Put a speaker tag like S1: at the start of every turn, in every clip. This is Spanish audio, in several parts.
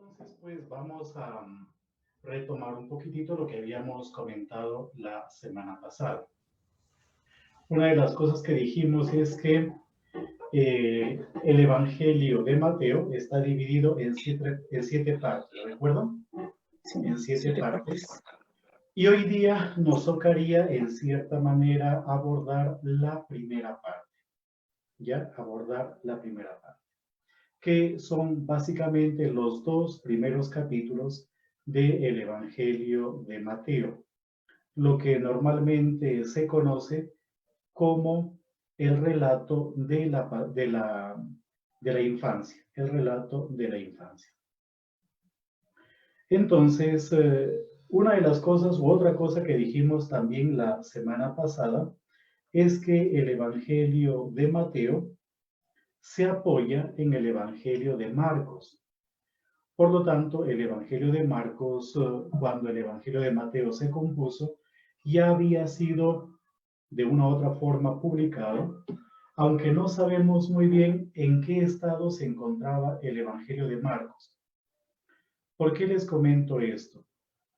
S1: Entonces, pues vamos a retomar un poquitito lo que habíamos comentado la semana pasada. Una de las cosas que dijimos es que el Evangelio de Mateo está dividido en siete partes, ¿recuerdan?
S2: Sí,
S1: En siete partes.
S2: partes.
S1: Y hoy día nos tocaría, en cierta manera, abordar la primera parte. ¿Ya? Abordar la primera parte. Que son básicamente los dos primeros capítulos del Evangelio de Mateo, lo que normalmente se conoce como el relato de la infancia, el relato de la infancia. Entonces, una de las cosas u otra cosa que dijimos también la semana pasada es que el Evangelio de Mateo se apoya en el Evangelio de Marcos. Por lo tanto, el Evangelio de Marcos, cuando el Evangelio de Mateo se compuso, ya había sido de una u otra forma publicado, aunque no sabemos muy bien en qué estado se encontraba el Evangelio de Marcos. ¿Por qué les comento esto?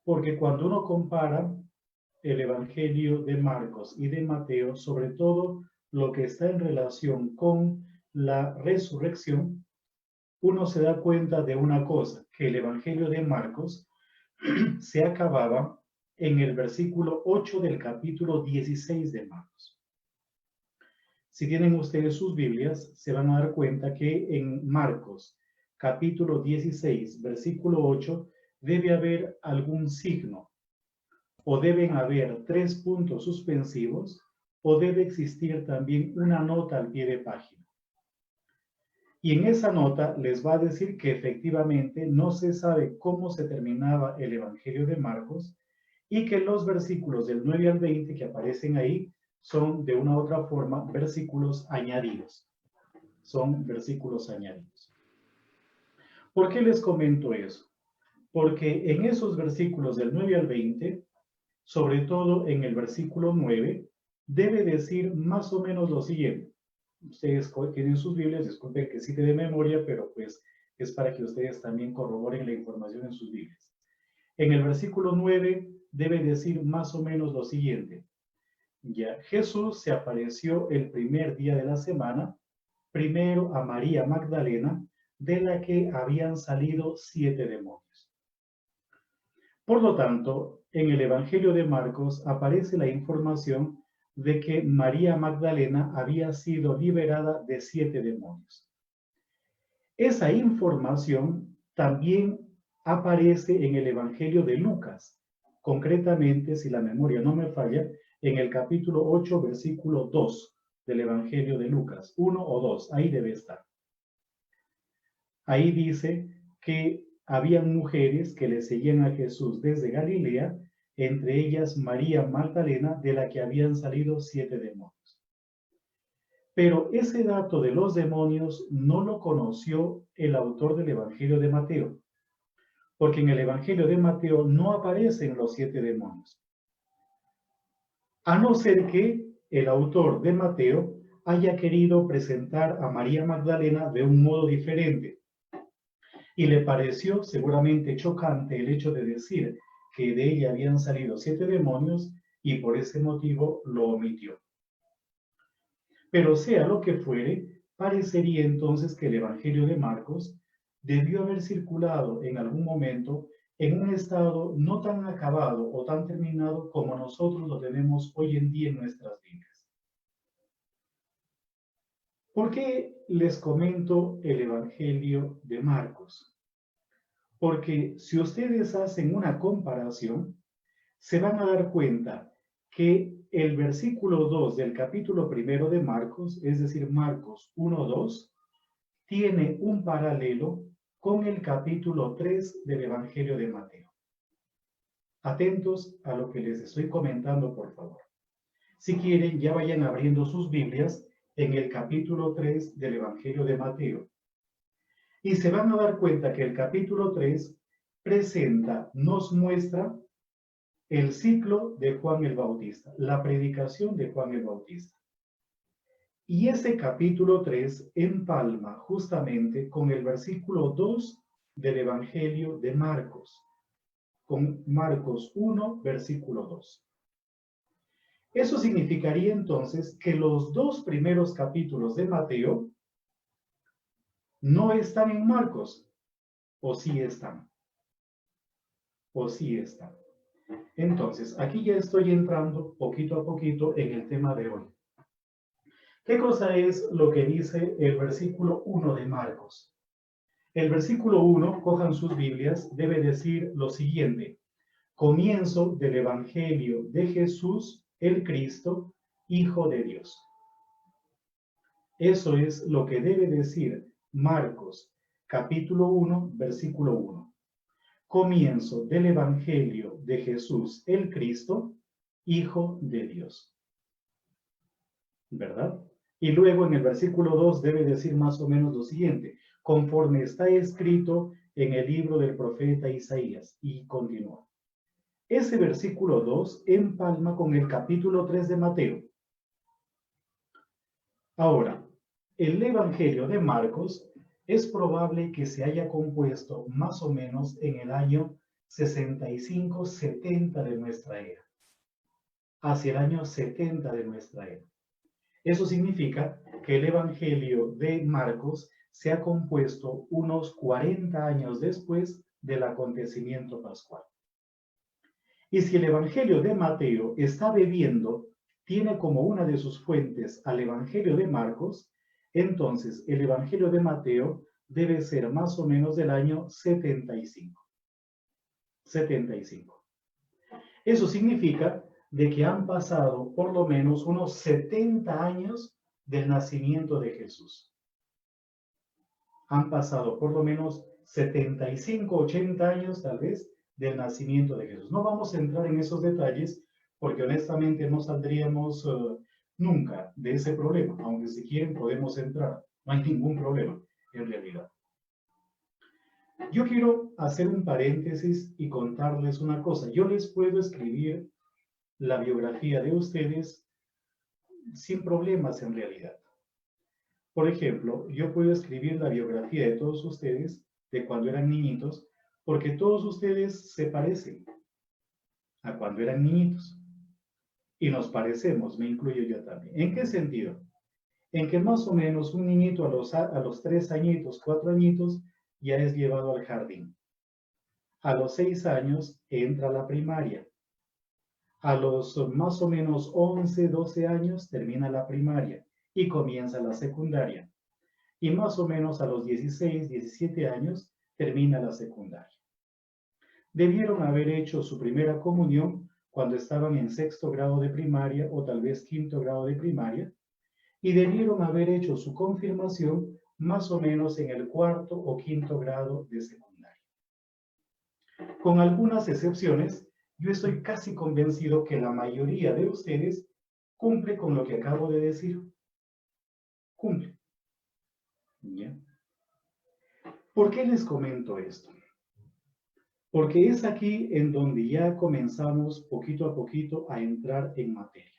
S1: Porque cuando uno compara el Evangelio de Marcos y de Mateo, sobre todo lo que está en relación con la resurrección, uno se da cuenta de una cosa, que el Evangelio de Marcos se acababa en el versículo 8 del capítulo 16 de Marcos. Si tienen ustedes sus Biblias, se van a dar cuenta que en Marcos, capítulo 16, versículo 8, debe haber algún signo, o deben haber 3 puntos suspensivos, o debe existir también una nota al pie de página. Y en esa nota les va a decir que efectivamente no se sabe cómo se terminaba el Evangelio de Marcos y que los versículos del 9 al 20 que aparecen ahí son de una u otra forma versículos añadidos. Son versículos añadidos. ¿Por qué les comento eso? Porque en esos versículos del 9 al 20, sobre todo en el versículo 9, debe decir más o menos lo siguiente. Ustedes tienen sus Biblias, disculpen que cite de memoria, pero pues es para que ustedes también corroboren la información en sus Biblias. En el versículo 9 debe decir más o menos lo siguiente. Ya, Jesús se apareció el primer día de la semana, primero a María Magdalena, de la que habían salido 7 demonios. Por lo tanto, en el Evangelio de Marcos aparece la información de que María Magdalena había sido liberada de 7 demonios. Esa información también aparece en el Evangelio de Lucas, concretamente, si la memoria no me falla, en el capítulo 8, versículo 2 del Evangelio de Lucas, 1 o 2, ahí debe estar. Ahí dice que habían mujeres que le seguían a Jesús desde Galilea, entre ellas María Magdalena, de la que habían salido 7 demonios. Pero ese dato de los demonios no lo conoció el autor del Evangelio de Mateo, porque en el Evangelio de Mateo no aparecen los 7 demonios. A no ser que el autor de Mateo haya querido presentar a María Magdalena de un modo diferente. Y le pareció seguramente chocante el hecho de decir que de ella habían salido 7 demonios y por ese motivo lo omitió. Pero sea lo que fuere, parecería entonces que el Evangelio de Marcos debió haber circulado en algún momento en un estado no tan acabado o tan terminado como nosotros lo tenemos hoy en día en nuestras vidas. ¿Por qué les comento el Evangelio de Marcos? Porque si ustedes hacen una comparación, se van a dar cuenta que el versículo 2 del capítulo 1 de Marcos, es decir, Marcos 1:2, tiene un paralelo con el capítulo 3 del Evangelio de Mateo. Atentos a lo que les estoy comentando, por favor. Si quieren, ya vayan abriendo sus Biblias en el capítulo 3 del Evangelio de Mateo. Y se van a dar cuenta que el capítulo 3 presenta, nos muestra el ciclo de Juan el Bautista, la predicación de Juan el Bautista. Y ese capítulo 3 empalma justamente con el versículo 2 del Evangelio de Marcos, con Marcos 1, versículo 2. Eso significaría entonces que los dos primeros capítulos de Mateo no están en Marcos, o sí están, o sí están. Entonces, aquí ya estoy entrando poquito a poquito en el tema de hoy. ¿Qué cosa es lo que dice el versículo 1 de Marcos? El versículo 1, cojan sus Biblias, debe decir lo siguiente: comienzo del Evangelio de Jesús, el Cristo, Hijo de Dios. Eso es lo que debe decir Marcos, capítulo 1, versículo 1. Comienzo del Evangelio de Jesús, el Cristo, Hijo de Dios. ¿Verdad? Y luego en el versículo 2 debe decir más o menos lo siguiente: conforme está escrito en el libro del profeta Isaías. Y continúa. Ese versículo 2 empalma con el capítulo 3 de Mateo. Ahora, el Evangelio de Marcos es probable que se haya compuesto más o menos en el año 65-70 de nuestra era. Hacia el año 70 de nuestra era. Eso significa que el Evangelio de Marcos se ha compuesto unos 40 años después del acontecimiento pascual. Y si el Evangelio de Mateo está bebiendo, tiene como una de sus fuentes al Evangelio de Marcos, entonces el Evangelio de Mateo debe ser más o menos del año 75. 75. Eso significa de que han pasado por lo menos unos 70 años del nacimiento de Jesús. Han pasado por lo menos 75, 80 años tal vez del nacimiento de Jesús. No vamos a entrar en esos detalles porque honestamente no saldríamos nunca de ese problema. Aunque si quieren podemos entrar, no hay ningún problema en realidad. Yo quiero hacer un paréntesis y contarles una cosa. Yo les puedo escribir la biografía de ustedes sin problemas en realidad. Por ejemplo, yo puedo escribir la biografía de todos ustedes de cuando eran niñitos, porque todos ustedes se parecen a cuando eran niñitos. Y nos parecemos, me incluyo yo también. ¿En qué sentido? En que más o menos un niñito a los 3 añitos, 4 añitos, ya es llevado al jardín. A los 6 años entra a la primaria. A los más o menos 11, 12 años termina la primaria y comienza la secundaria. Y más o menos a los 16, 17 años termina la secundaria. Debieron haber hecho su primera comunión cuando estaban en 6º grado de primaria o tal vez 5º grado de primaria, y debieron haber hecho su confirmación más o menos en el 4º o 5º grado de secundaria. Con algunas excepciones, yo estoy casi convencido que la mayoría de ustedes cumple con lo que acabo de decir. Cumple. ¿Ya? ¿Por qué les comento esto? Porque es aquí en donde ya comenzamos poquito a poquito a entrar en materia.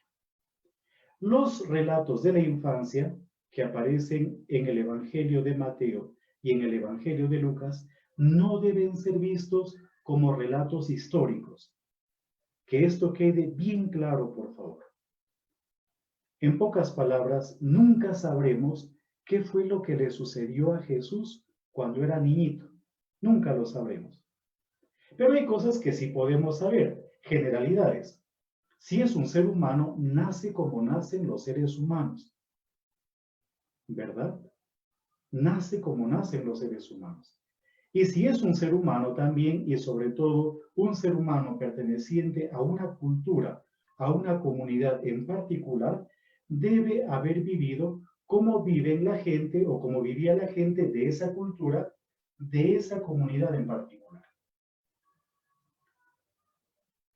S1: Los relatos de la infancia que aparecen en el Evangelio de Mateo y en el Evangelio de Lucas no deben ser vistos como relatos históricos. Que esto quede bien claro, por favor. En pocas palabras, nunca sabremos qué fue lo que le sucedió a Jesús cuando era niñito. Nunca lo sabremos. Pero hay cosas que sí podemos saber, generalidades. Si es un ser humano, nace como nacen los seres humanos. ¿Verdad? Nace como nacen los seres humanos. Y si es un ser humano también, y sobre todo un ser humano perteneciente a una cultura, a una comunidad en particular, debe haber vivido cómo vive la gente o cómo vivía la gente de esa cultura, de esa comunidad en particular.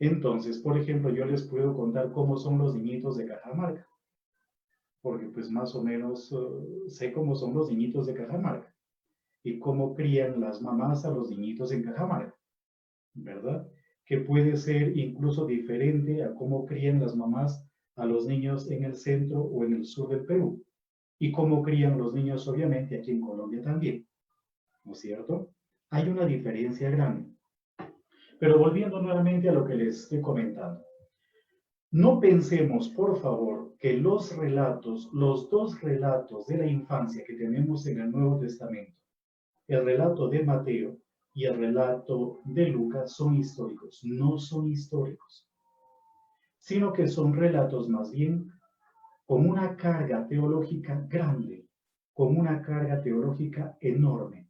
S1: Entonces, por ejemplo, yo les puedo contar cómo son los niñitos de Cajamarca, porque pues más o menos sé cómo son los niñitos de Cajamarca y cómo crían las mamás a los niñitos en Cajamarca, ¿verdad? Que puede ser incluso diferente a cómo crían las mamás a los niños en el centro o en el sur del Perú, y cómo crían los niños obviamente aquí en Colombia también, ¿no es cierto? Hay una diferencia grande. Pero volviendo nuevamente a lo que les estoy comentando. No pensemos, por favor, que los relatos, los dos relatos de la infancia que tenemos en el Nuevo Testamento, el relato de Mateo y el relato de Lucas, son históricos. No son históricos, sino que son relatos más bien con una carga teológica grande, con una carga teológica enorme.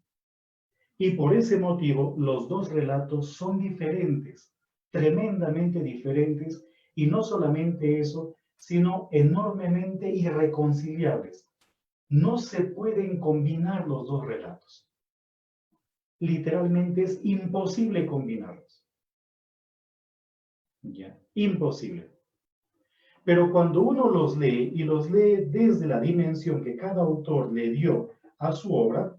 S1: Y por ese motivo, los dos relatos son diferentes, tremendamente diferentes, y no solamente eso, sino enormemente irreconciliables. No se pueden combinar los dos relatos. Literalmente es imposible combinarlos. ¿Ya? Imposible. Pero cuando uno los lee y los lee desde la dimensión que cada autor le dio a su obra,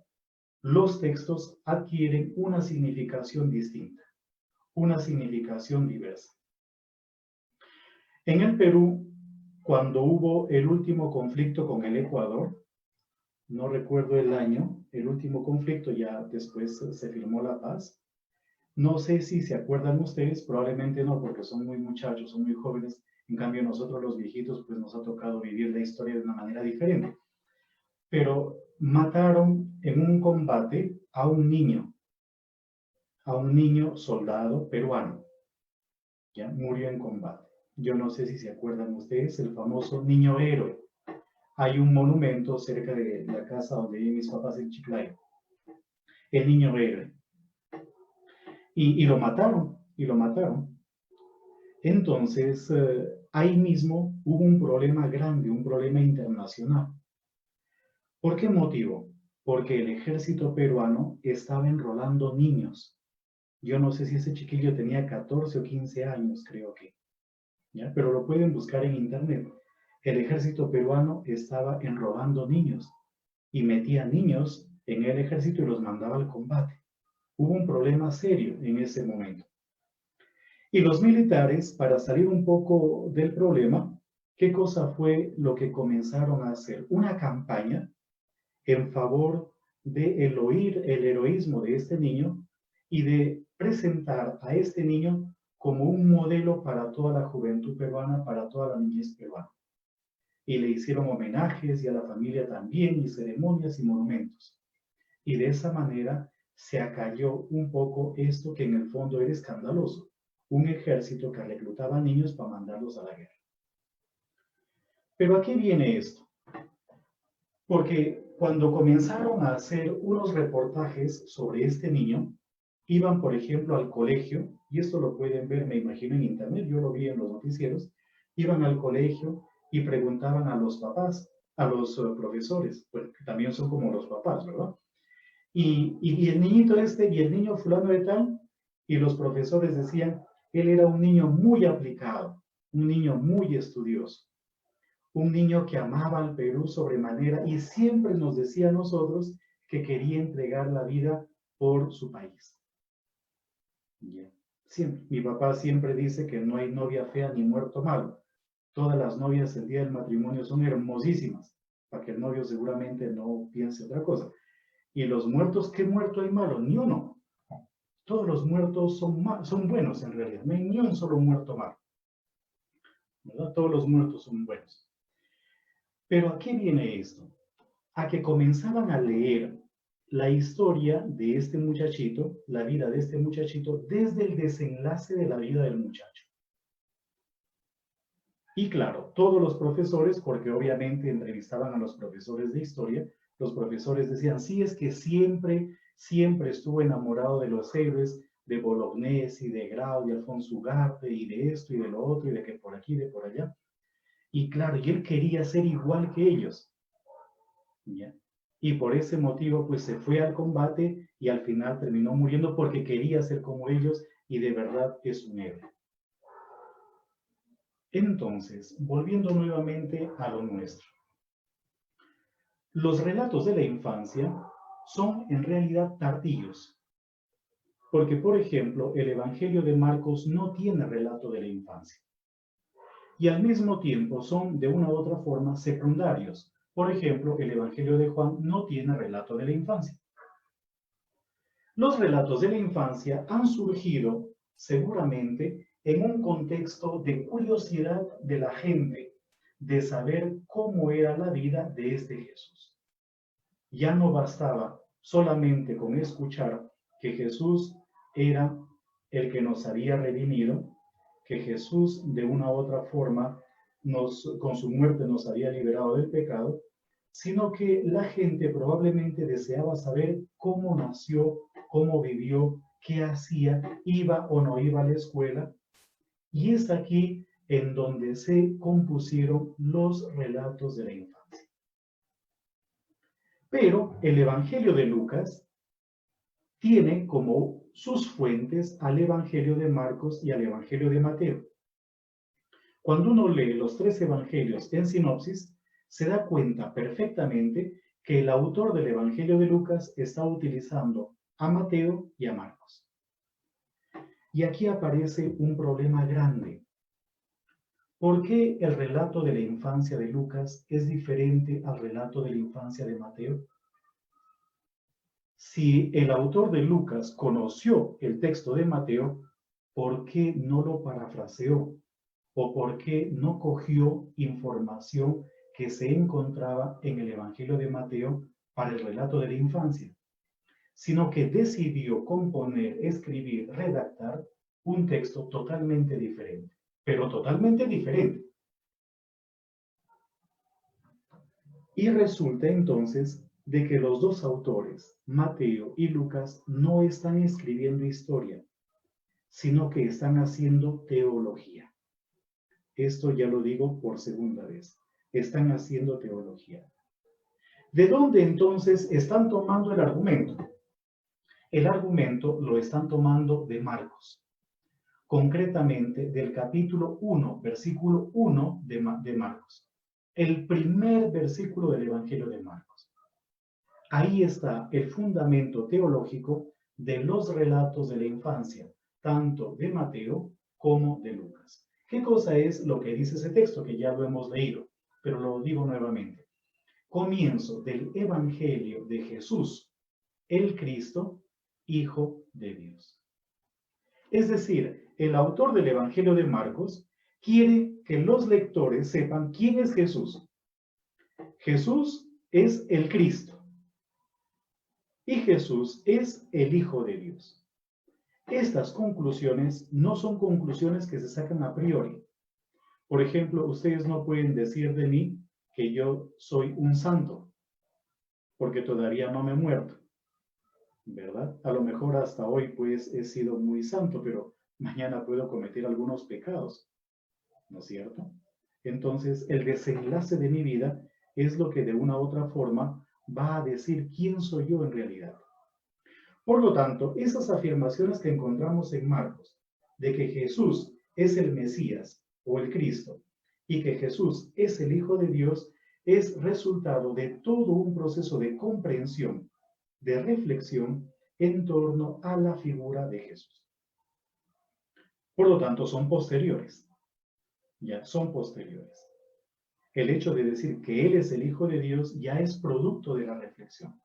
S1: los textos adquieren una significación distinta, una significación diversa. En el Perú, cuando hubo el último conflicto con el Ecuador, no recuerdo el año, el último conflicto, ya después se firmó la paz. No sé si se acuerdan ustedes, probablemente no, porque son muy muchachos, son muy jóvenes. En cambio, nosotros los viejitos, pues nos ha tocado vivir la historia de una manera diferente. Pero mataron en un combate a un niño soldado peruano. Ya murió en combate. Yo no sé si se acuerdan ustedes, el famoso niño héroe. Hay un monumento cerca de la casa donde viven mis papás en Chiclayo. El niño héroe. Y lo mataron, y lo mataron. Entonces, ahí mismo hubo un problema grande, un problema internacional. ¿Por qué motivo? Porque el ejército peruano estaba enrolando niños. Yo no sé si ese chiquillo tenía 14 o 15 años, creo que. ¿Ya? Pero lo pueden buscar en internet. El ejército peruano estaba enrolando niños y metía niños en el ejército y los mandaba al combate. Hubo un problema serio en ese momento. Y los militares, para salir un poco del problema, ¿qué cosa fue lo que comenzaron a hacer? Una campaña en favor de el heroísmo de este niño y de presentar a este niño como un modelo para toda la juventud peruana, para toda la niñez peruana. Y le hicieron homenajes y a la familia también, y ceremonias y monumentos. Y de esa manera se acalló un poco esto que en el fondo era escandaloso. Un ejército que reclutaba niños para mandarlos a la guerra. Pero ¿a qué viene esto? Porque cuando comenzaron a hacer unos reportajes sobre este niño, iban, por ejemplo, al colegio, y esto lo pueden ver, me imagino, en internet, yo lo vi en los noticieros, iban al colegio y preguntaban a los papás, a los profesores, pues, que también son como los papás, ¿verdad? Y el niñito este, y el niño fulano de tal, y los profesores decían, él era un niño muy aplicado, un niño muy estudioso, un niño que amaba al Perú sobremanera y siempre nos decía a nosotros que quería entregar la vida por su país. Yeah. Siempre. Mi papá siempre dice que no hay novia fea ni muerto malo. Todas las novias el día del matrimonio son hermosísimas, para que el novio seguramente no piense otra cosa. Y los muertos, ¿qué muerto hay malo? Ni uno. Todos los muertos son buenos en realidad, no hay ni un solo muerto malo. ¿Verdad? Todos los muertos son buenos. Pero ¿a qué viene esto? A que comenzaban a leer la historia de este muchachito, la vida de este muchachito, desde el desenlace de la vida del muchacho. Y claro, todos los profesores, porque obviamente entrevistaban a los profesores de historia, los profesores decían, sí, es que siempre estuvo enamorado de los héroes, de Bolognesi, de Grau, de Alfonso Ugarte, y de esto y de lo otro, y de que por aquí, de por allá. Y claro, y él quería ser igual que ellos. ¿Ya? Y por ese motivo, pues se fue al combate y al final terminó muriendo porque quería ser como ellos y de verdad es un héroe. Entonces, volviendo nuevamente a lo nuestro. Los relatos de la infancia son en realidad tardíos. Porque, por ejemplo, el Evangelio de Marcos no tiene relato de la infancia. Y al mismo tiempo son, de una u otra forma, secundarios. Por ejemplo, el Evangelio de Juan no tiene relato de la infancia. Los relatos de la infancia han surgido seguramente en un contexto de curiosidad de la gente, de saber cómo era la vida de este Jesús. Ya no bastaba solamente con escuchar que Jesús era el que nos había redimido, que Jesús de una u otra forma con su muerte nos había liberado del pecado, sino que la gente probablemente deseaba saber cómo nació, cómo vivió, qué hacía, iba o no iba a la escuela. Y es aquí en donde se compusieron los relatos de la infancia. Pero el Evangelio de Lucas tiene como sus fuentes al Evangelio de Marcos y al Evangelio de Mateo. Cuando uno lee los tres evangelios en sinopsis, se da cuenta perfectamente que el autor del Evangelio de Lucas está utilizando a Mateo y a Marcos. Y aquí aparece un problema grande. ¿Por qué el relato de la infancia de Lucas es diferente al relato de la infancia de Mateo? Si el autor de Lucas conoció el texto de Mateo, ¿por qué no lo parafraseó? ¿O por qué no cogió información que se encontraba en el Evangelio de Mateo para el relato de la infancia? Sino que decidió componer, escribir, redactar un texto totalmente diferente, pero totalmente diferente. Y resulta entonces de que los dos autores, Mateo y Lucas, no están escribiendo historia, sino que están haciendo teología. Esto ya lo digo por segunda vez. Están haciendo teología. ¿De dónde entonces están tomando el argumento? El argumento lo están tomando de Marcos, concretamente del capítulo 1, versículo 1 de Marcos. El primer versículo del Evangelio de Marcos. Ahí está el fundamento teológico de los relatos de la infancia, tanto de Mateo como de Lucas. ¿Qué cosa es lo que dice ese texto? Que ya lo hemos leído, pero lo digo nuevamente. Comienzo del Evangelio de Jesús, el Cristo, Hijo de Dios. Es decir, el autor del Evangelio de Marcos quiere que los lectores sepan quién es Jesús. Jesús es el Cristo. Y Jesús es el Hijo de Dios. Estas conclusiones no son conclusiones que se sacan a priori. Por ejemplo, ustedes no pueden decir de mí que yo soy un santo, porque todavía no me he muerto, ¿verdad? A lo mejor hasta hoy pues he sido muy santo, pero mañana puedo cometer algunos pecados, ¿no es cierto? Entonces, el desenlace de mi vida es lo que de una u otra forma va a decir quién soy yo en realidad. Por lo tanto, esas afirmaciones que encontramos en Marcos, de que Jesús es el Mesías o el Cristo, y que Jesús es el Hijo de Dios, es resultado de todo un proceso de comprensión, de reflexión en torno a la figura de Jesús. Por lo tanto, son posteriores. Ya, son posteriores. El hecho de decir que Él es el Hijo de Dios ya es producto de la reflexión.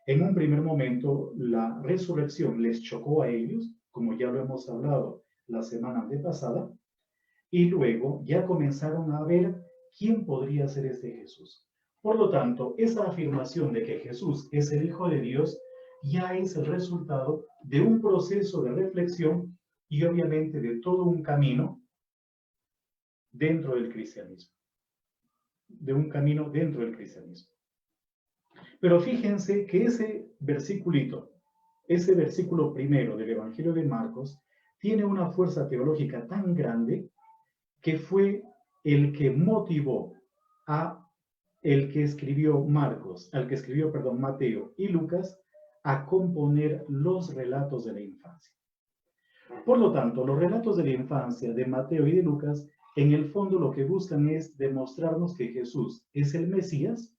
S1: En un primer momento, la resurrección les chocó a ellos, como ya lo hemos hablado la semana antepasada, y luego ya comenzaron a ver quién podría ser este Jesús. Por lo tanto, esa afirmación de que Jesús es el Hijo de Dios ya es el resultado de un proceso de reflexión y obviamente de todo un camino dentro del cristianismo. De un camino dentro del cristianismo. Pero fíjense que ese versículo primero del Evangelio de Marcos, tiene una fuerza teológica tan grande que fue el que motivó a el que escribió Mateo y Lucas a componer los relatos de la infancia. Por lo tanto, los relatos de la infancia de Mateo y de Lucas, en el fondo lo que buscan es demostrarnos que Jesús es el Mesías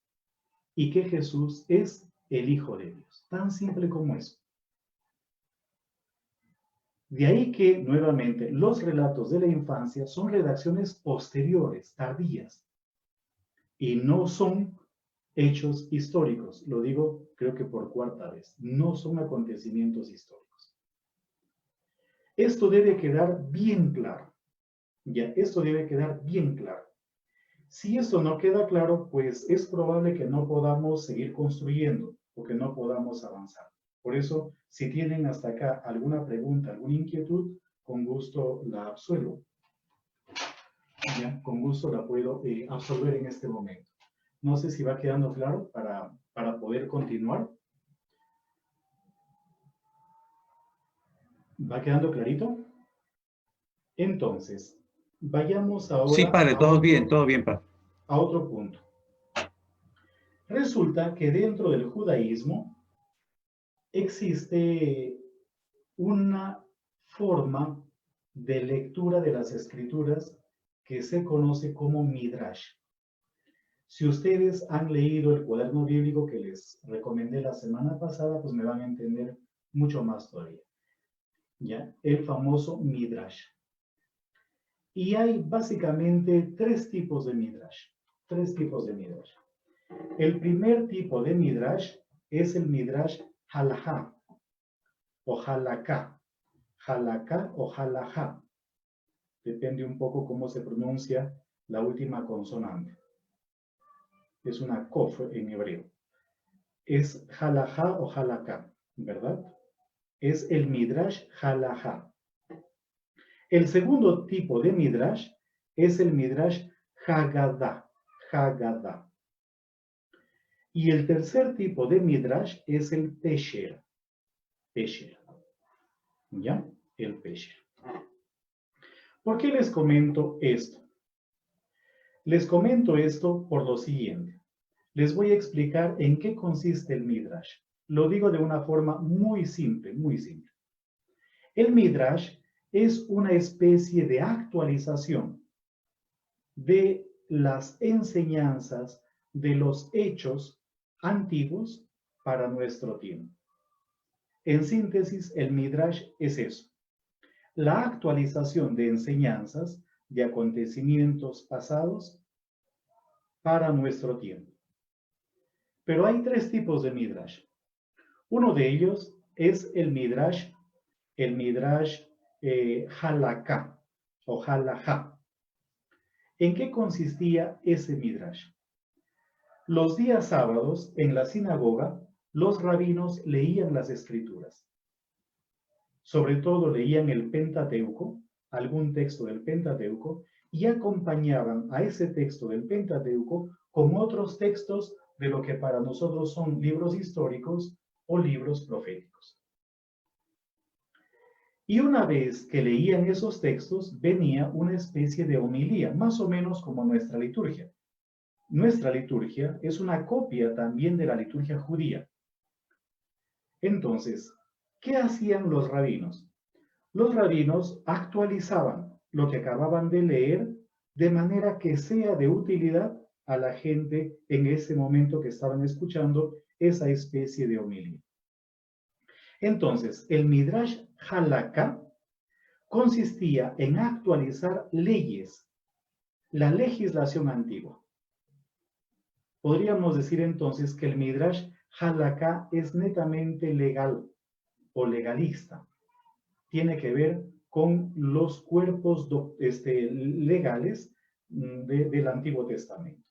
S1: y que Jesús es el Hijo de Dios. Tan simple como eso. De ahí que, nuevamente, los relatos de la infancia son redacciones posteriores, tardías, y no son hechos históricos. Lo digo, creo que por cuarta vez. No son acontecimientos históricos. Esto debe quedar bien claro. Ya, esto debe quedar bien claro. Si esto no queda claro, pues es probable que no podamos seguir construyendo o que no podamos avanzar. Por eso, si tienen hasta acá alguna pregunta, alguna inquietud, con gusto la absuelvo. Ya, con gusto la puedo absolver en este momento. No sé si va quedando claro para poder continuar. ¿Va quedando clarito? Entonces, vayamos
S2: Sí,
S1: ahora
S2: padre, todo bien, padre.
S1: a otro punto. Resulta que dentro del judaísmo existe una forma de lectura de las escrituras que se conoce como Midrash. Si ustedes han leído el cuaderno bíblico que les recomendé la semana pasada, pues me van a entender mucho más todavía. ¿Ya? El famoso Midrash. Y hay básicamente tres tipos de Midrash. Tres tipos de Midrash. El primer tipo de Midrash es el Midrash Halajá o Halaká. Halaká o Halajá. Depende un poco cómo se pronuncia la última consonante. Es una kof en hebreo. Es Halajá o Halaká, ¿verdad? Es el Midrash Halajá. El segundo tipo de Midrash es el Midrash Haggadah. Haggadah. Y el tercer tipo de Midrash es el Pesher. Pesher. ¿Ya? El Pesher. ¿Por qué les comento esto? Les comento esto por lo siguiente. Les voy a explicar en qué consiste el Midrash. Lo digo de una forma muy simple, muy simple. El Midrash es una especie de actualización de las enseñanzas de los hechos antiguos para nuestro tiempo. En síntesis, el Midrash es eso, la actualización de enseñanzas de acontecimientos pasados para nuestro tiempo. Pero hay tres tipos de Midrash. Uno de ellos es el Midrash Halaká o Halajá. ¿En qué consistía ese Midrash? Los días sábados, en la sinagoga, los rabinos leían las escrituras. Sobre todo leían el Pentateuco, algún texto del Pentateuco, y acompañaban a ese texto del Pentateuco con otros textos de lo que para nosotros son libros históricos o libros proféticos. Y una vez que leían esos textos, venía una especie de homilía, más o menos como nuestra liturgia. Nuestra liturgia es una copia también de la liturgia judía. Entonces, ¿qué hacían los rabinos? Los rabinos actualizaban lo que acababan de leer de manera que sea de utilidad a la gente en ese momento que estaban escuchando esa especie de homilía. Entonces, el Midrash Halakha consistía en actualizar leyes, la legislación antigua. Podríamos decir entonces que el Midrash Halakha es netamente legal o legalista. Tiene que ver con los cuerpos legales del Antiguo Testamento.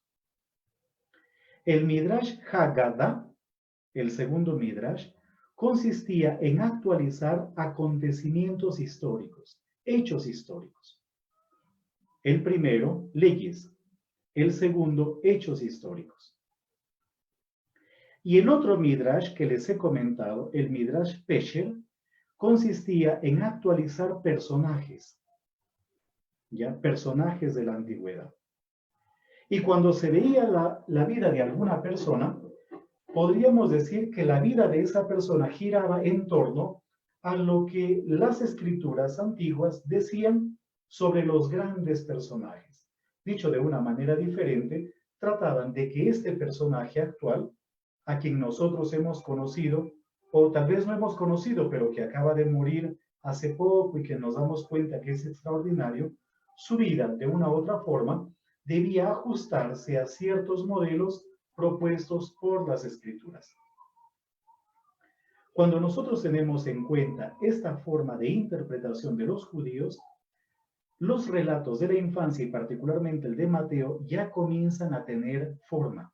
S1: El Midrash Haggadah, el segundo Midrash, consistía en actualizar acontecimientos históricos, hechos históricos. El primero, leyes. El segundo, hechos históricos. Y el otro Midrash que les he comentado, el Midrash Pesher, consistía en actualizar personajes, ¿ya? Personajes de la antigüedad. Y cuando se veía la vida de alguna persona, podríamos decir que la vida de esa persona giraba en torno a lo que las escrituras antiguas decían sobre los grandes personajes. Dicho de una manera diferente, trataban de que este personaje actual, a quien nosotros hemos conocido, o tal vez no hemos conocido, pero que acaba de morir hace poco y que nos damos cuenta que es extraordinario, su vida de una u otra forma debía ajustarse a ciertos modelos propuestos por las Escrituras. Cuando nosotros tenemos en cuenta esta forma de interpretación de los judíos, los relatos de la infancia y particularmente el de Mateo ya comienzan a tener forma,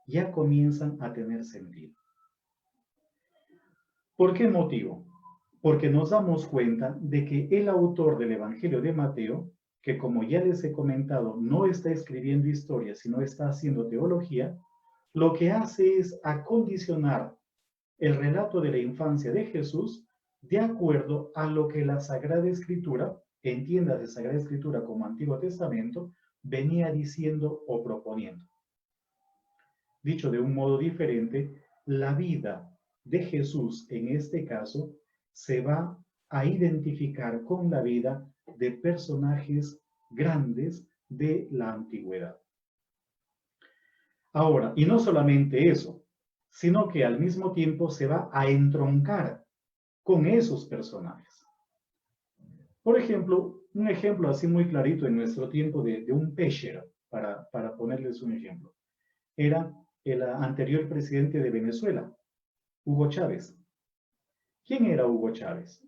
S1: ya comienzan a tener sentido. ¿Por qué motivo? Porque nos damos cuenta de que el autor del Evangelio de Mateo, que como ya les he comentado, no está escribiendo historia, sino está haciendo teología, lo que hace es acondicionar el relato de la infancia de Jesús de acuerdo a lo que la Sagrada Escritura, entiendas de Sagrada Escritura como Antiguo Testamento, venía diciendo o proponiendo. Dicho de un modo diferente, la vida de Jesús en este caso se va a identificar con la vida de personajes grandes de la antigüedad. Ahora, y no solamente eso, sino que al mismo tiempo se va a entroncar con esos personajes. Por ejemplo, un ejemplo así muy clarito en nuestro tiempo de un pechero, para ponerles un ejemplo, era el anterior presidente de Venezuela, Hugo Chávez. ¿Quién era Hugo Chávez?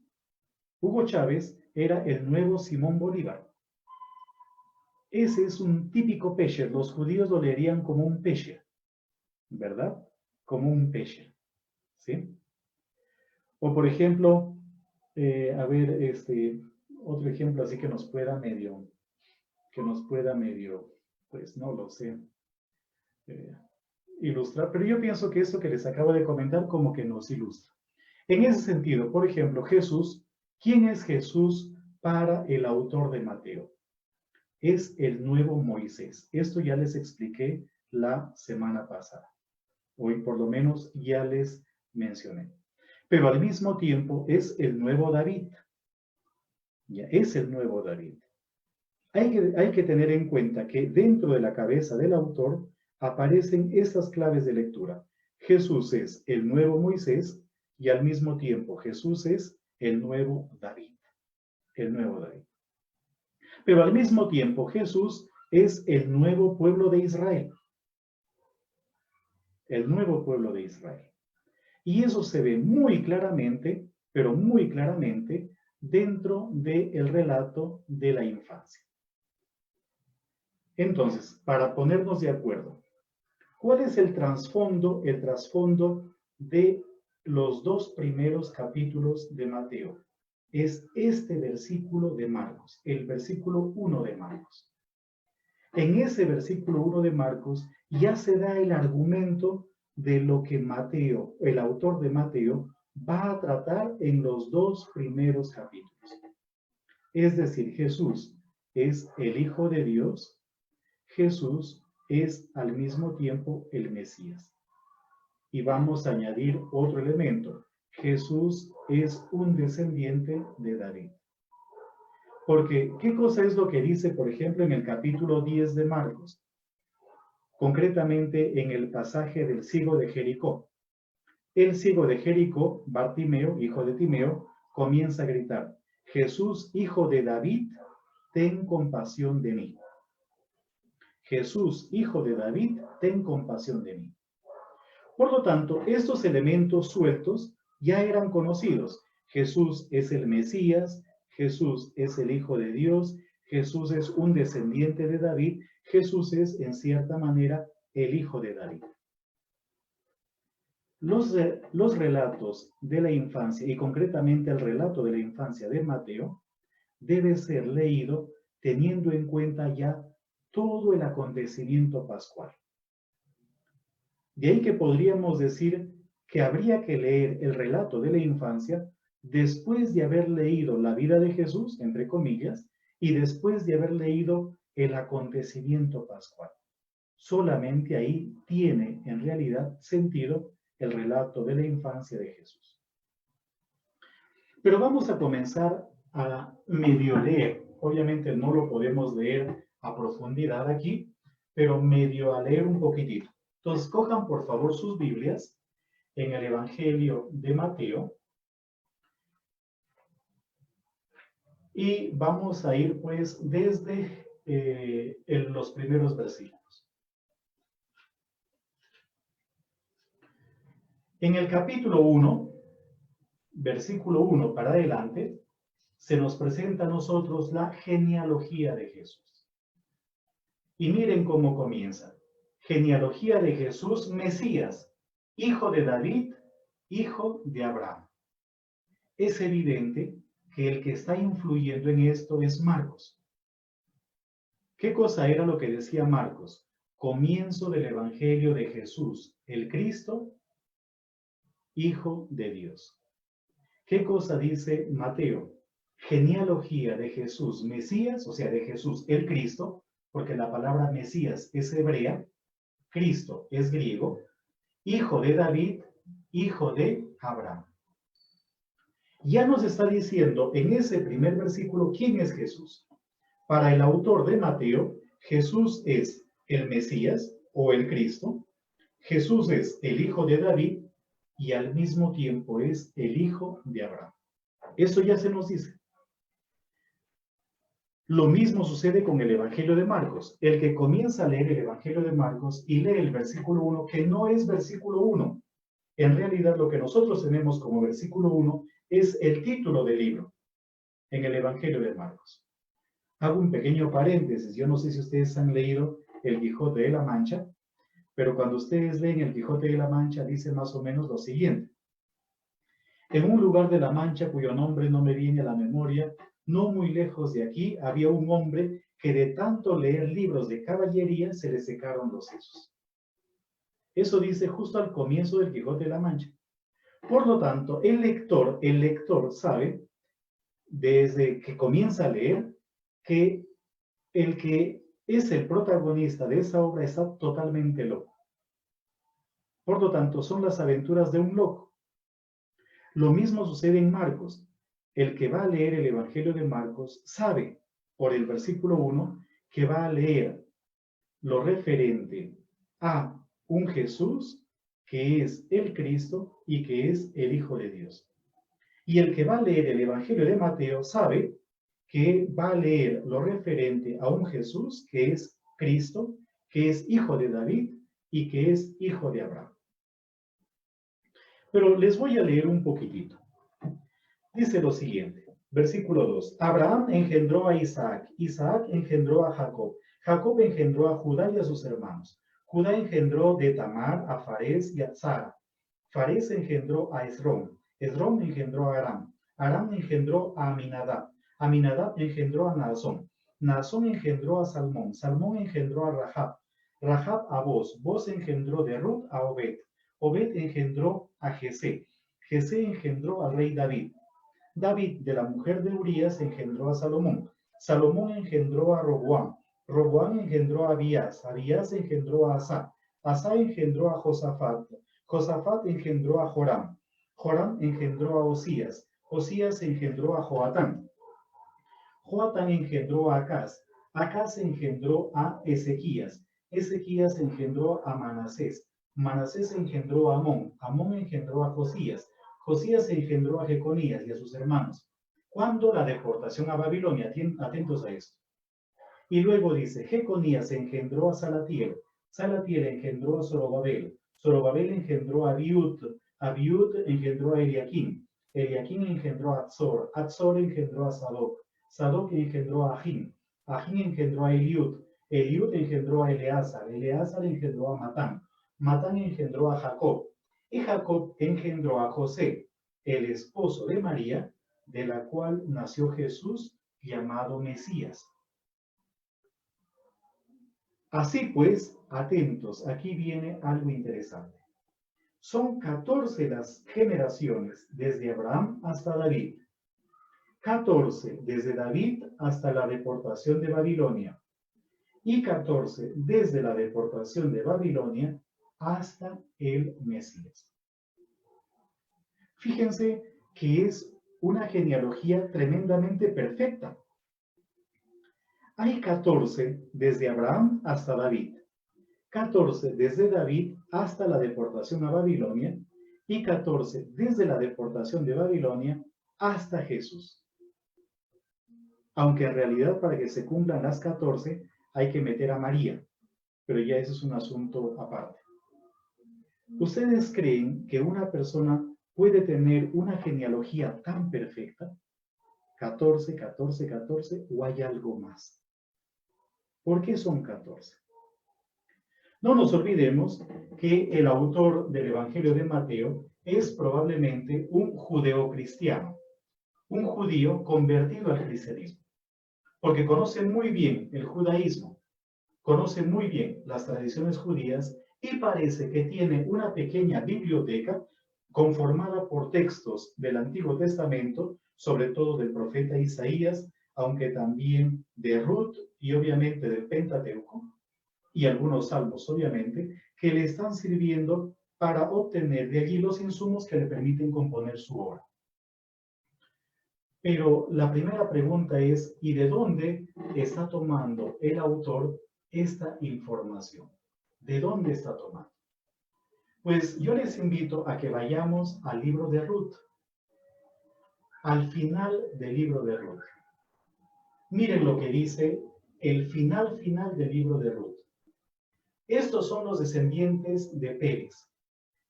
S1: Hugo Chávez era el nuevo Simón Bolívar. Ese es un típico pesher. Los judíos lo leerían como un pesher, ¿verdad? Como un pesher, ¿sí? O por ejemplo, a ver, otro ejemplo así que nos pueda medio, pues no lo sé, ilustrar. Pero yo pienso que esto que les acabo de comentar como que nos ilustra. En ese sentido, por ejemplo, Jesús, ¿quién es Jesús para el autor de Mateo? Es el nuevo Moisés. Esto ya les expliqué la semana pasada. Hoy por lo menos ya les mencioné. Pero al mismo tiempo es el nuevo David. Ya es el nuevo David. Hay que tener en cuenta que dentro de la cabeza del autor aparecen estas claves de lectura. Jesús es el nuevo Moisés y al mismo tiempo Jesús es el nuevo David. El nuevo David. Pero al mismo tiempo Jesús es el nuevo pueblo de Israel. El nuevo pueblo de Israel. Y eso se ve muy claramente, pero muy claramente, dentro del relato de la infancia. Entonces, para ponernos de acuerdo, ¿cuál es el trasfondo de los dos primeros capítulos de Mateo? Es este versículo de Marcos, el versículo 1 de Marcos. En ese versículo 1 de Marcos ya se da el argumento de lo que Mateo, el autor de Mateo, va a tratar en los dos primeros capítulos. Es decir, Jesús es el Hijo de Dios, Jesús es al mismo tiempo el Mesías. Y vamos a añadir otro elemento. Jesús es un descendiente de David. Porque, ¿qué cosa es lo que dice, por ejemplo, en el capítulo 10 de Marcos? Concretamente en el pasaje del ciego de Jericó. El ciego de Jericó, Bartimeo, hijo de Timeo, comienza a gritar: Jesús, hijo de David, ten compasión de mí. Jesús, hijo de David, ten compasión de mí. Por lo tanto, estos elementos sueltos ya eran conocidos. Jesús es el Mesías, Jesús es el Hijo de Dios, Jesús es un descendiente de David, Jesús es, en cierta manera, el Hijo de David. Los relatos de la infancia, y concretamente el relato de la infancia de Mateo, debe ser leído teniendo en cuenta ya todo el acontecimiento pascual. De ahí que podríamos decir que habría que leer el relato de la infancia después de haber leído la vida de Jesús, entre comillas, y después de haber leído el acontecimiento pascual. Solamente ahí tiene en realidad sentido el relato de la infancia de Jesús. Pero vamos a comenzar a medio leer. Obviamente no lo podemos leer a profundidad aquí, pero medio a leer un poquitito. Entonces, cojan por favor sus Biblias en el Evangelio de Mateo y vamos a ir pues desde los primeros versículos. En el capítulo 1, versículo 1 para adelante, se nos presenta a nosotros la genealogía de Jesús. Y miren cómo comienza. Genealogía de Jesús, Mesías, hijo de David, hijo de Abraham. Es evidente que el que está influyendo en esto es Marcos. ¿Qué cosa era lo que decía Marcos? Comienzo del Evangelio de Jesús, el Cristo, Hijo de Dios. ¿Qué cosa dice Mateo? Genealogía de Jesús, Mesías, o sea, de Jesús, el Cristo, porque la palabra Mesías es hebrea, Cristo es griego, hijo de David, hijo de Abraham. Ya nos está diciendo en ese primer versículo quién es Jesús. Para el autor de Mateo, Jesús es el Mesías o el Cristo, Jesús es el hijo de David y al mismo tiempo es el hijo de Abraham. Eso ya se nos dice. Lo mismo sucede con el Evangelio de Marcos. El que comienza a leer el Evangelio de Marcos y lee el versículo 1, que no es versículo 1. En realidad lo que nosotros tenemos como versículo 1 es el título del libro en el Evangelio de Marcos. Hago un pequeño paréntesis. Yo no sé si ustedes han leído El Quijote de la Mancha, pero cuando ustedes leen El Quijote de la Mancha dice más o menos lo siguiente. En un lugar de la Mancha cuyo nombre no me viene a la memoria, no muy lejos de aquí, había un hombre que de tanto leer libros de caballería se le secaron los sesos. Eso dice justo al comienzo del Quijote de la Mancha. Por lo tanto, el lector sabe, desde que comienza a leer, que el que es el protagonista de esa obra está totalmente loco. Por lo tanto, son las aventuras de un loco. Lo mismo sucede en Marcos. El que va a leer el Evangelio de Marcos sabe, por el versículo 1, que va a leer lo referente a un Jesús que es el Cristo y que es el Hijo de Dios. Y el que va a leer el Evangelio de Mateo sabe que va a leer lo referente a un Jesús que es Cristo, que es hijo de David y que es hijo de Abraham. Pero les voy a leer un poquitito. Dice lo siguiente, versículo 2. Abraham engendró a Isaac, Isaac engendró a Jacob, Jacob engendró a Judá y a sus hermanos. Judá engendró de Tamar a Farés y a Zara. Farés engendró a Esrón, Esrón engendró a Aram, Aram engendró a Aminadab, Aminadab engendró a Naasón, Naasón engendró a Salmón, Salmón engendró a Rahab, Rahab a Boz, Boz engendró de Ruth a Obed, Obed engendró a Jesé, Jesé engendró al rey David, David de la mujer de Urías engendró a Salomón, Salomón engendró a Roboam, Roboam engendró a Abías, Abías engendró a Asa, Asa engendró a Josafat, Josafat engendró a Joram, Joram engendró a Osías, Osías engendró a Joatán, Joatán engendró a Acaz, Acaz engendró a Ezequías, Ezequías engendró a Manasés, Manasés engendró a Amón, Amón engendró a Josías, Josías engendró a Jeconías y a sus hermanos. ¿Cuándo la deportación a Babilonia? Atentos a esto. Y luego dice, Jeconías engendró a Salatiel, Salatiel engendró a Zorobabel, Zorobabel engendró a Abiud, Abiud engendró a Eliaquín, Eliaquín engendró a Atzor, Atzor engendró a Sadoc, Sadoc engendró a Ahim, Ahim engendró a Eliud, Eliud engendró a Eleazar, Eleazar engendró a Matán, Matán engendró a Jacob, y Jacob engendró a José, el esposo de María, de la cual nació Jesús, llamado Mesías. Así pues, atentos, aquí viene algo interesante. Son 14 las generaciones desde Abraham hasta David. 14 desde David hasta la deportación de Babilonia. Y 14 desde la deportación de Babilonia hasta el Mesías. Fíjense que es una genealogía tremendamente perfecta. Hay 14 desde Abraham hasta David, 14 desde David hasta la deportación a Babilonia y 14 desde la deportación de Babilonia hasta Jesús. Aunque en realidad para que se cumplan las 14 hay que meter a María, pero ya eso es un asunto aparte. ¿Ustedes creen que una persona puede tener una genealogía tan perfecta? 14, 14, 14, ¿o hay algo más? ¿Por qué son 14? No nos olvidemos que el autor del Evangelio de Mateo es probablemente un judeocristiano, un judío convertido al cristianismo, porque conoce muy bien el judaísmo, conoce muy bien las tradiciones judías y parece que tiene una pequeña biblioteca conformada por textos del Antiguo Testamento, sobre todo del profeta Isaías, aunque también de Ruth y obviamente del Pentateuco, y algunos salmos, obviamente, que le están sirviendo para obtener de allí los insumos que le permiten componer su obra. Pero la primera pregunta es, ¿y de dónde está tomando el autor esta información? ¿De dónde está tomando? Pues yo les invito a que vayamos al libro de Ruth, al final del libro de Ruth. Miren lo que dice el final del libro de Ruth. Estos son los descendientes de Pérez.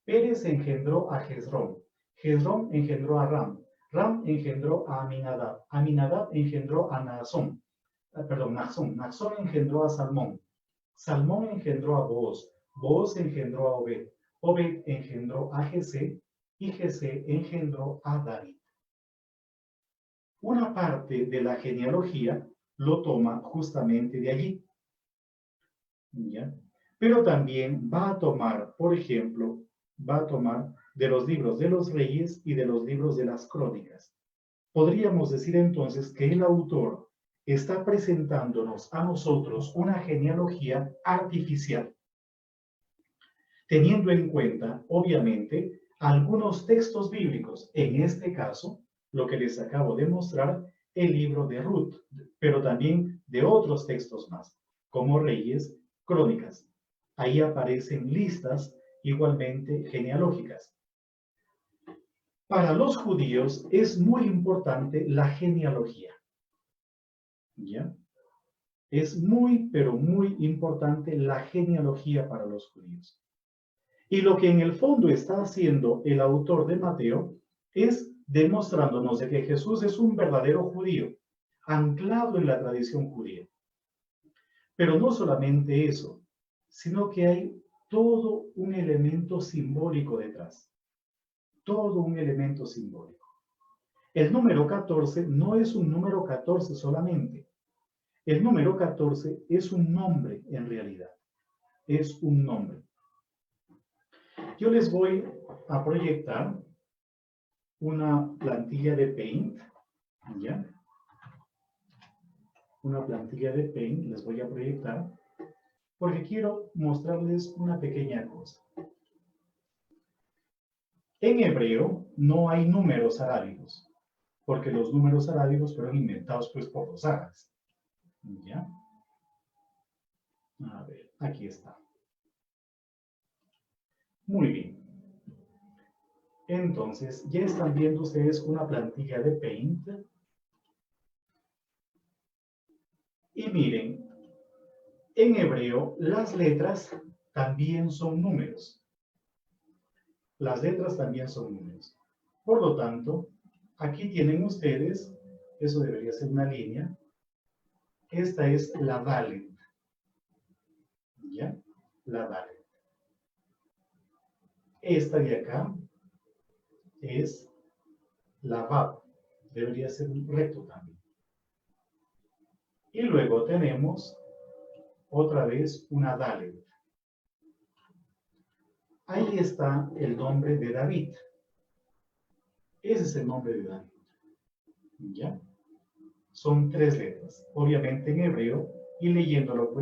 S1: Pérez engendró a Hezrón. Hezrón engendró a Ram. Ram engendró a Aminadab. Aminadab engendró a Naasón. Naasón. Naasón engendró a Salmón. Salmón engendró a Booz. Booz engendró a Obed. Obed engendró a Jesé. Y Jesé engendró a David. Una parte de la genealogía lo toma justamente de allí. ¿Ya? Pero también va a tomar, por ejemplo, va a tomar de los libros de los reyes y de los libros de las crónicas. Podríamos decir entonces que el autor está presentándonos a nosotros una genealogía artificial, teniendo en cuenta, obviamente, algunos textos bíblicos, en este caso, lo que les acabo de mostrar, el libro de Ruth, pero también de otros textos más, como Reyes, Crónicas. Ahí aparecen listas igualmente genealógicas. Para los judíos es muy importante la genealogía. ¿Ya? Es muy, pero muy importante la genealogía para los judíos. Y lo que en el fondo está haciendo el autor de Mateo es demostrándonos de que Jesús es un verdadero judío, anclado en la tradición judía. Pero no solamente eso, sino que hay todo un elemento simbólico detrás. Todo un elemento simbólico. El número 14 no es un número 14 solamente. El número 14 es un nombre en realidad. Es un nombre. Yo les voy a proyectar una plantilla de Paint, ¿ya? Una plantilla de Paint les voy a proyectar porque quiero mostrarles una pequeña cosa. En hebreo no hay números arábigos, porque los números arábigos fueron inventados pues por los árabes. ¿Ya? A ver, aquí está. Muy bien. Entonces, ya están viendo ustedes una plantilla de Paint. Y miren, en hebreo las letras también son números. Las letras también son números. Por lo tanto, aquí tienen ustedes, eso debería ser una línea. Esta es la Dalet. ¿Ya? La Dalet. Esta de acá es la Vav. Debería ser un recto también. Y luego tenemos otra vez una Dalet. Ahí está el nombre de David. Ese es el nombre de David. ¿Ya? Son 3 letras, obviamente en hebreo, y leyéndolo,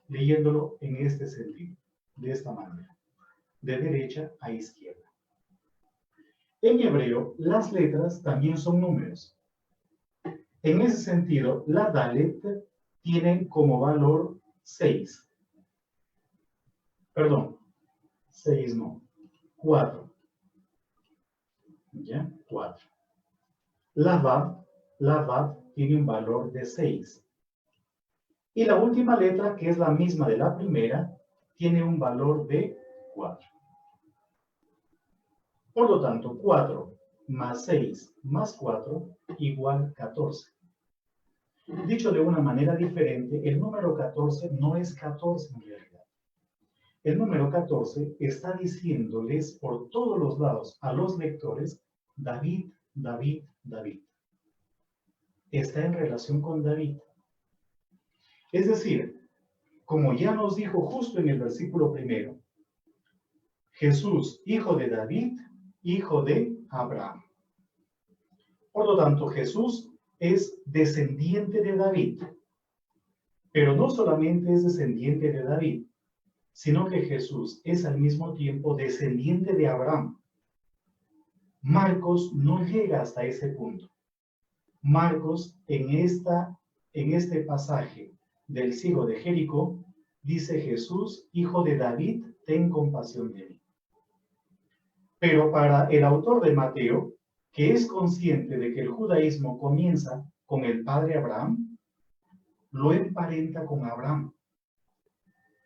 S1: leyéndolo en este sentido, de esta manera, de derecha a izquierda. En hebreo, las letras también son números. En ese sentido, la Dalet tiene como valor 6. Perdón, 6 no, 4. ¿Ya? 4. La Vav tiene un valor de 6. Y la última letra, que es la misma de la primera, tiene un valor de 4. Por lo tanto, 4 más 6 más 4 igual 14. Dicho de una manera diferente, el número 14 no es 14 en realidad. El número 14 está diciéndoles por todos los lados a los lectores, David, David, David. Está en relación con David. Es decir, como ya nos dijo justo en el versículo primero, Jesús, hijo de David, hijo de Abraham. Por lo tanto, Jesús es descendiente de David. Pero no solamente es descendiente de David, sino que Jesús es al mismo tiempo descendiente de Abraham. Marcos no llega hasta ese punto. Marcos, en este pasaje del ciego de Jericó, dice Jesús, hijo de David, ten compasión de mí. Pero para el autor de Mateo, que es consciente de que el judaísmo comienza con el padre Abraham, lo emparenta con Abraham.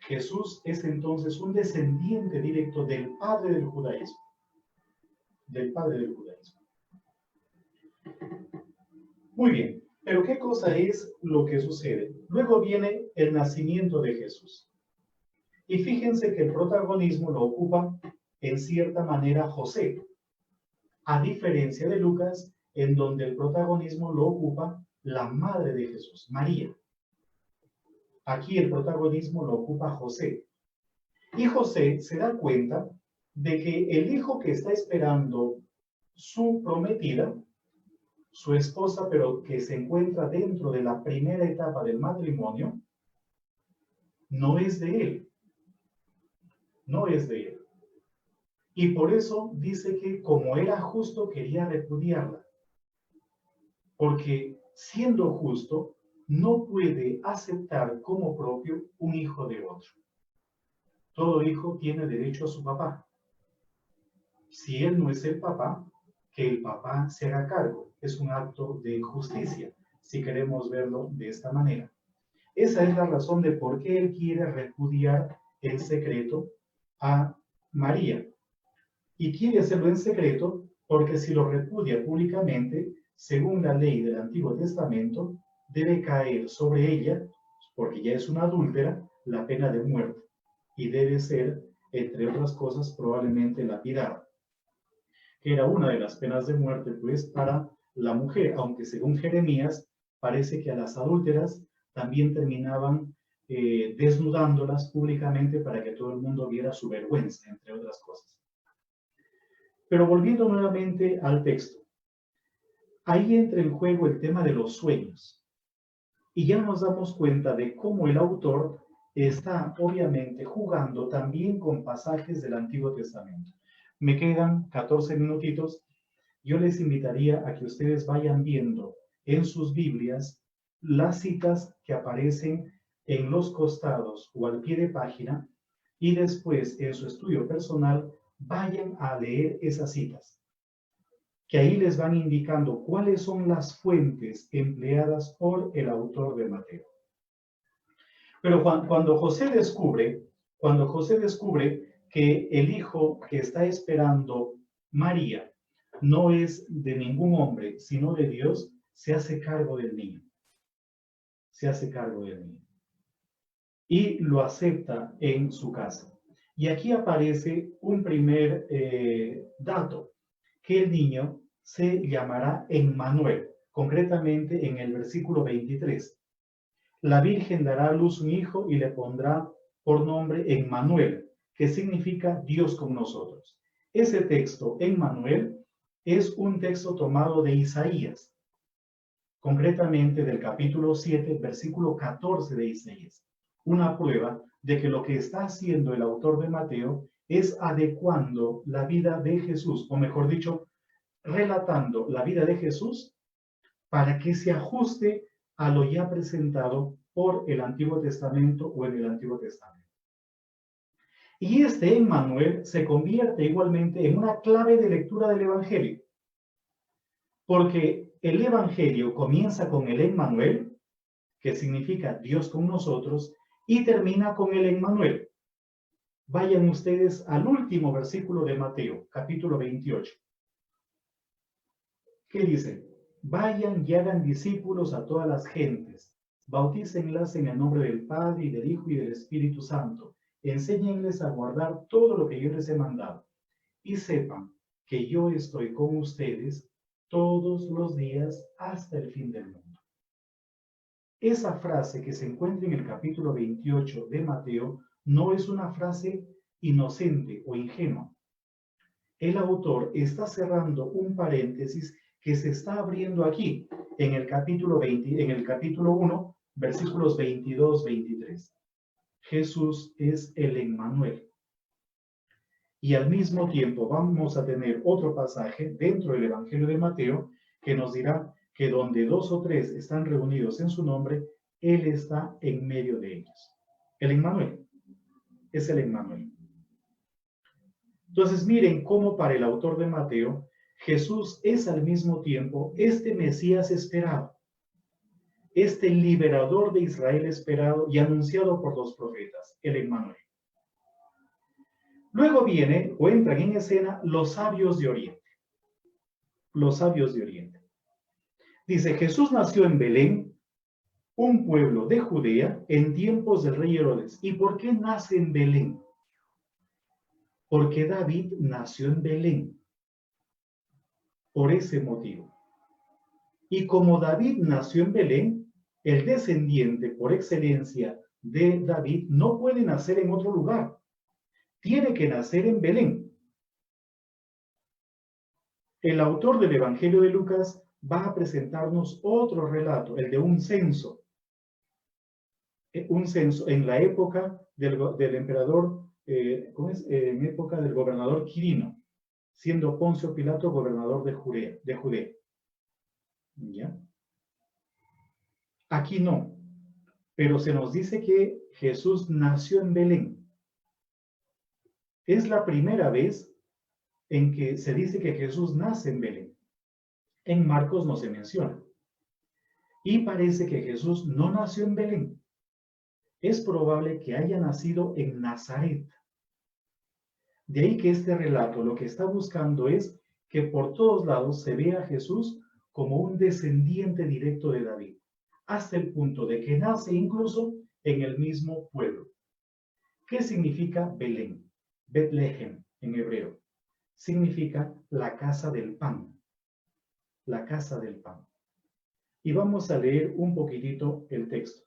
S1: Jesús es entonces un descendiente directo del padre del judaísmo. Del padre del judaísmo. Muy bien, pero ¿qué cosa es lo que sucede? Luego viene el nacimiento de Jesús. Y fíjense que el protagonismo lo ocupa en cierta manera José, a diferencia de Lucas, en donde el protagonismo lo ocupa la madre de Jesús, María. Aquí el protagonismo lo ocupa José. Y José se da cuenta de que el hijo que está esperando su prometida, su esposa, pero que se encuentra dentro de la primera etapa del matrimonio, no es de él. No es de él. Y por eso dice que como era justo, quería repudiarla. Porque siendo justo, no puede aceptar como propio un hijo de otro. Todo hijo tiene derecho a su papá. Si él no es el papá, que el papá se haga cargo. Es un acto de justicia, si queremos verlo de esta manera. Esa es la razón de por qué él quiere repudiar en secreto a María. Y quiere hacerlo en secreto porque si lo repudia públicamente, según la ley del Antiguo Testamento, debe caer sobre ella, porque ya es una adúltera, la pena de muerte. Y debe ser, entre otras cosas, probablemente lapidada. Que era una de las penas de muerte, pues, para la mujer, aunque según Jeremías, parece que a las adúlteras también terminaban desnudándolas públicamente para que todo el mundo viera su vergüenza, entre otras cosas. Pero volviendo nuevamente al texto, ahí entra en juego el tema de los sueños. Y ya nos damos cuenta de cómo el autor está obviamente jugando también con pasajes del Antiguo Testamento. Me quedan 14 minutitos. Yo les invitaría a que ustedes vayan viendo en sus Biblias las citas que aparecen en los costados o al pie de página y después en su estudio personal vayan a leer esas citas, que ahí les van indicando cuáles son las fuentes empleadas por el autor de Mateo. Pero cuando José descubre que el hijo que está esperando María no es de ningún hombre, sino de Dios, se hace cargo del niño. Se hace cargo del niño. Y lo acepta en su casa. Y aquí aparece un primer dato, que el niño se llamará Emmanuel, concretamente en el versículo 23. La Virgen dará a luz un hijo y le pondrá por nombre Emmanuel, que significa Dios con nosotros. Ese texto, Emmanuel, es un texto tomado de Isaías, concretamente del capítulo 7, versículo 14 de Isaías. Una prueba de que lo que está haciendo el autor de Mateo es adecuando la vida de Jesús, o mejor dicho, relatando la vida de Jesús para que se ajuste a lo ya presentado por el Antiguo Testamento o en el Antiguo Testamento. Y este Emmanuel se convierte igualmente en una clave de lectura del Evangelio, porque el Evangelio comienza con el Emmanuel, que significa Dios con nosotros, y termina con el Emmanuel, Vayan ustedes al último versículo de Mateo, capítulo 28. ¿Qué dice? Vayan y hagan discípulos a todas las gentes. Bautícenlas en el nombre del Padre, y del Hijo, y del Espíritu Santo. Enséñenles a guardar todo lo que yo les he mandado. Y sepan que yo estoy con ustedes todos los días hasta el fin del mundo. Esa frase que se encuentra en el capítulo 28 de Mateo no es una frase inocente o ingenua. El autor está cerrando un paréntesis que se está abriendo aquí en el capítulo 20, en el capítulo 1, versículos 22-23. Jesús es el Emmanuel. Y al mismo tiempo vamos a tener otro pasaje dentro del Evangelio de Mateo que nos dirá que donde 2 o 3 están reunidos en su nombre, Él está en medio de ellos. El Emmanuel es el Emmanuel. Entonces miren cómo para el autor de Mateo, Jesús es al mismo tiempo este Mesías esperado, este liberador de Israel esperado y anunciado por los profetas, el Emmanuel. Luego viene o entran en escena los sabios de Oriente. Los sabios de Oriente. Dice, Jesús nació en Belén, un pueblo de Judea, en tiempos del rey Herodes. ¿Y por qué nace en Belén? Porque David nació en Belén. Por ese motivo. Y como David nació en Belén, el descendiente por excelencia de David no puede nacer en otro lugar. Tiene que nacer en Belén. El autor del Evangelio de Lucas va a presentarnos otro relato, el de un censo. Un censo en la época del emperador, en época del gobernador Quirino, siendo Poncio Pilato gobernador de Judea. ¿Ya? Aquí no, pero se nos dice que Jesús nació en Belén. Es la primera vez en que se dice que Jesús nace en Belén. En Marcos no se menciona. Y parece que Jesús no nació en Belén. Es probable que haya nacido en Nazaret. De ahí que este relato lo que está buscando es que por todos lados se vea a Jesús como un descendiente directo de David, hasta el punto de que nace incluso en el mismo pueblo. ¿Qué significa Belén? Betlehem en hebreo. Significa la casa del pan. La casa del pan. Y vamos a leer un poquitito el texto.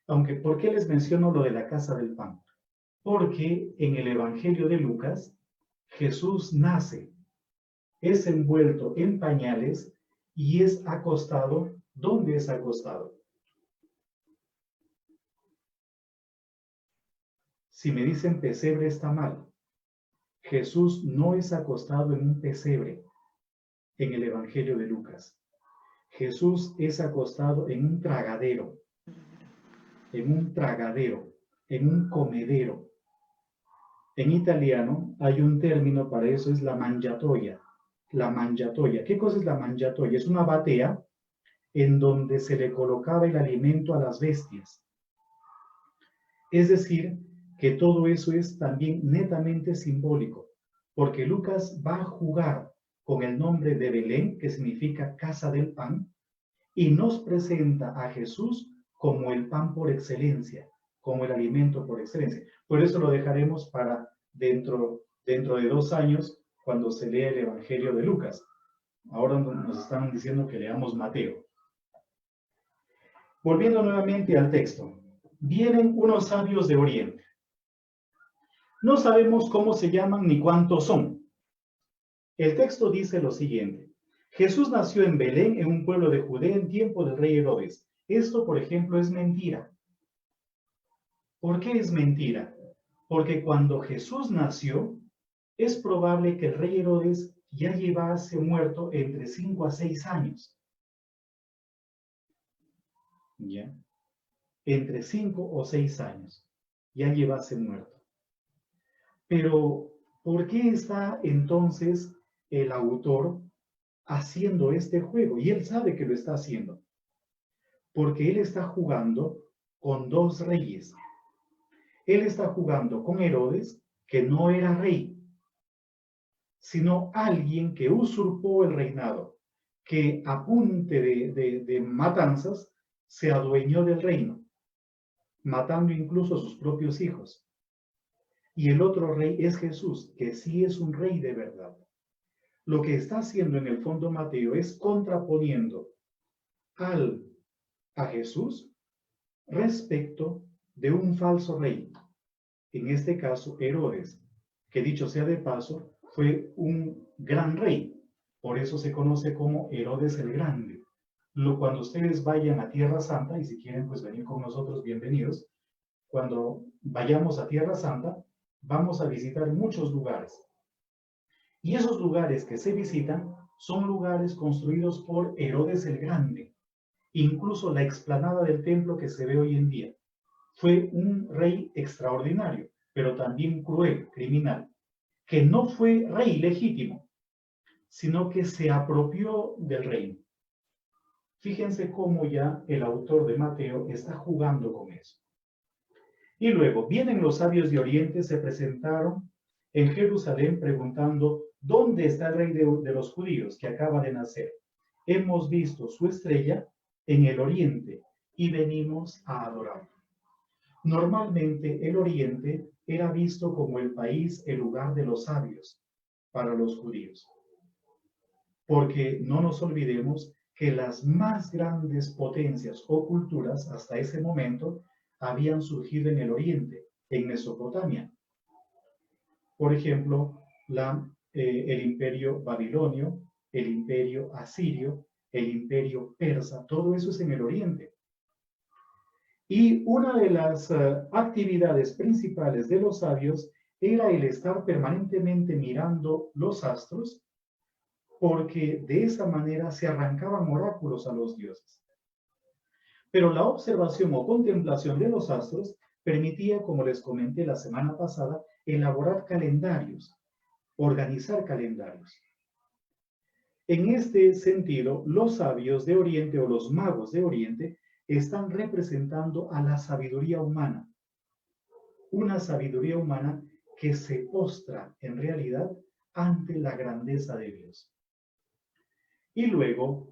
S1: Aunque, ¿por qué les menciono lo de la casa del pan? Porque en el Evangelio de Lucas, Jesús nace, es envuelto en pañales y es acostado. ¿Dónde es acostado? Si me dicen pesebre está mal. Jesús no es acostado en un pesebre en el Evangelio de Lucas. Jesús es acostado en un tragadero, en un comedero. En italiano hay un término para eso, es la mangiatoia. La mangiatoia. ¿Qué cosa es la mangiatoia? Es una batea en donde se le colocaba el alimento a las bestias. Es decir, que todo eso es también netamente simbólico, porque Lucas va a jugar con el nombre de Belén, que significa casa del pan, y nos presenta a Jesús como el pan por excelencia, como el alimento por excelencia. Por eso lo dejaremos para dentro de 2 años, cuando se lea el Evangelio de Lucas. Ahora nos están diciendo que leamos Mateo. Volviendo nuevamente al texto, vienen unos sabios de Oriente. No sabemos cómo se llaman ni cuántos son. El texto dice lo siguiente. Jesús nació en Belén, en un pueblo de Judea, en tiempo del rey Herodes. Esto, por ejemplo, es mentira. ¿Por qué es mentira? Porque cuando Jesús nació, es probable que el rey Herodes ya llevase muerto entre 5 a 6 años. ¿Ya? Entre 5 o 6 años ya llevase muerto. Pero, ¿por qué está entonces el autor haciendo este juego? Y él sabe que lo está haciendo. Porque él está jugando con 2 reyes. él está jugando con Herodes, que no era rey, sino alguien que usurpó el reinado, que a punte de matanzas se adueñó del reino, matando incluso a sus propios hijos. Y el otro rey es Jesús, que sí es un rey de verdad. Lo que está haciendo en el fondo Mateo es contraponiendo a Jesús respecto de un falso rey, en este caso Herodes, que dicho sea de paso, fue un gran rey. Por eso se conoce como Herodes el Grande. Cuando ustedes vayan a Tierra Santa, y si quieren pues venir con nosotros, bienvenidos, cuando vayamos a Tierra Santa, vamos a visitar muchos lugares. Y esos lugares que se visitan son lugares construidos por Herodes el Grande. Incluso la explanada del templo que se ve hoy en día. Fue un rey extraordinario, pero también cruel, criminal, que no fue rey legítimo, sino que se apropió del reino. Fíjense cómo ya el autor de Mateo está jugando con eso. Y luego vienen los sabios de Oriente, se presentaron en Jerusalén preguntando, ¿dónde está el rey de los judíos que acaba de nacer? Hemos visto su estrella en el oriente y venimos a adorarlo. Normalmente el oriente era visto como el país, el lugar de los sabios para los judíos. Porque no nos olvidemos que las más grandes potencias o culturas hasta ese momento habían surgido en el oriente, en Mesopotamia. Por ejemplo, el imperio babilonio, el imperio asirio, el imperio persa, todo eso es en el oriente. Y una de las actividades principales de los sabios era el estar permanentemente mirando los astros, porque de esa manera se arrancaban oráculos a los dioses. Pero la observación o contemplación de los astros permitía, como les comenté la semana pasada, elaborar calendarios, organizar calendarios. En este sentido, los sabios de Oriente o los magos de Oriente están representando a la sabiduría humana. Una sabiduría humana que se postra en realidad ante la grandeza de Dios. Y luego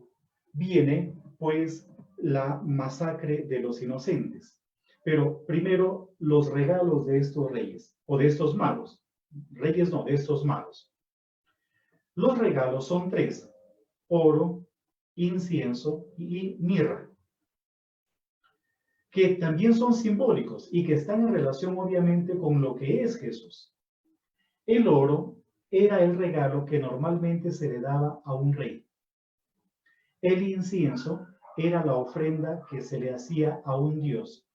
S1: viene pues la masacre de los inocentes. Pero primero los regalos de estos reyes o de estos magos. Reyes no, de estos magos. Los regalos son tres: oro, incienso y mirra, que también son simbólicos y que están en relación obviamente con lo que es Jesús. El oro era el regalo que normalmente se le daba a un rey. El incienso era la ofrenda que se le hacía a un dios.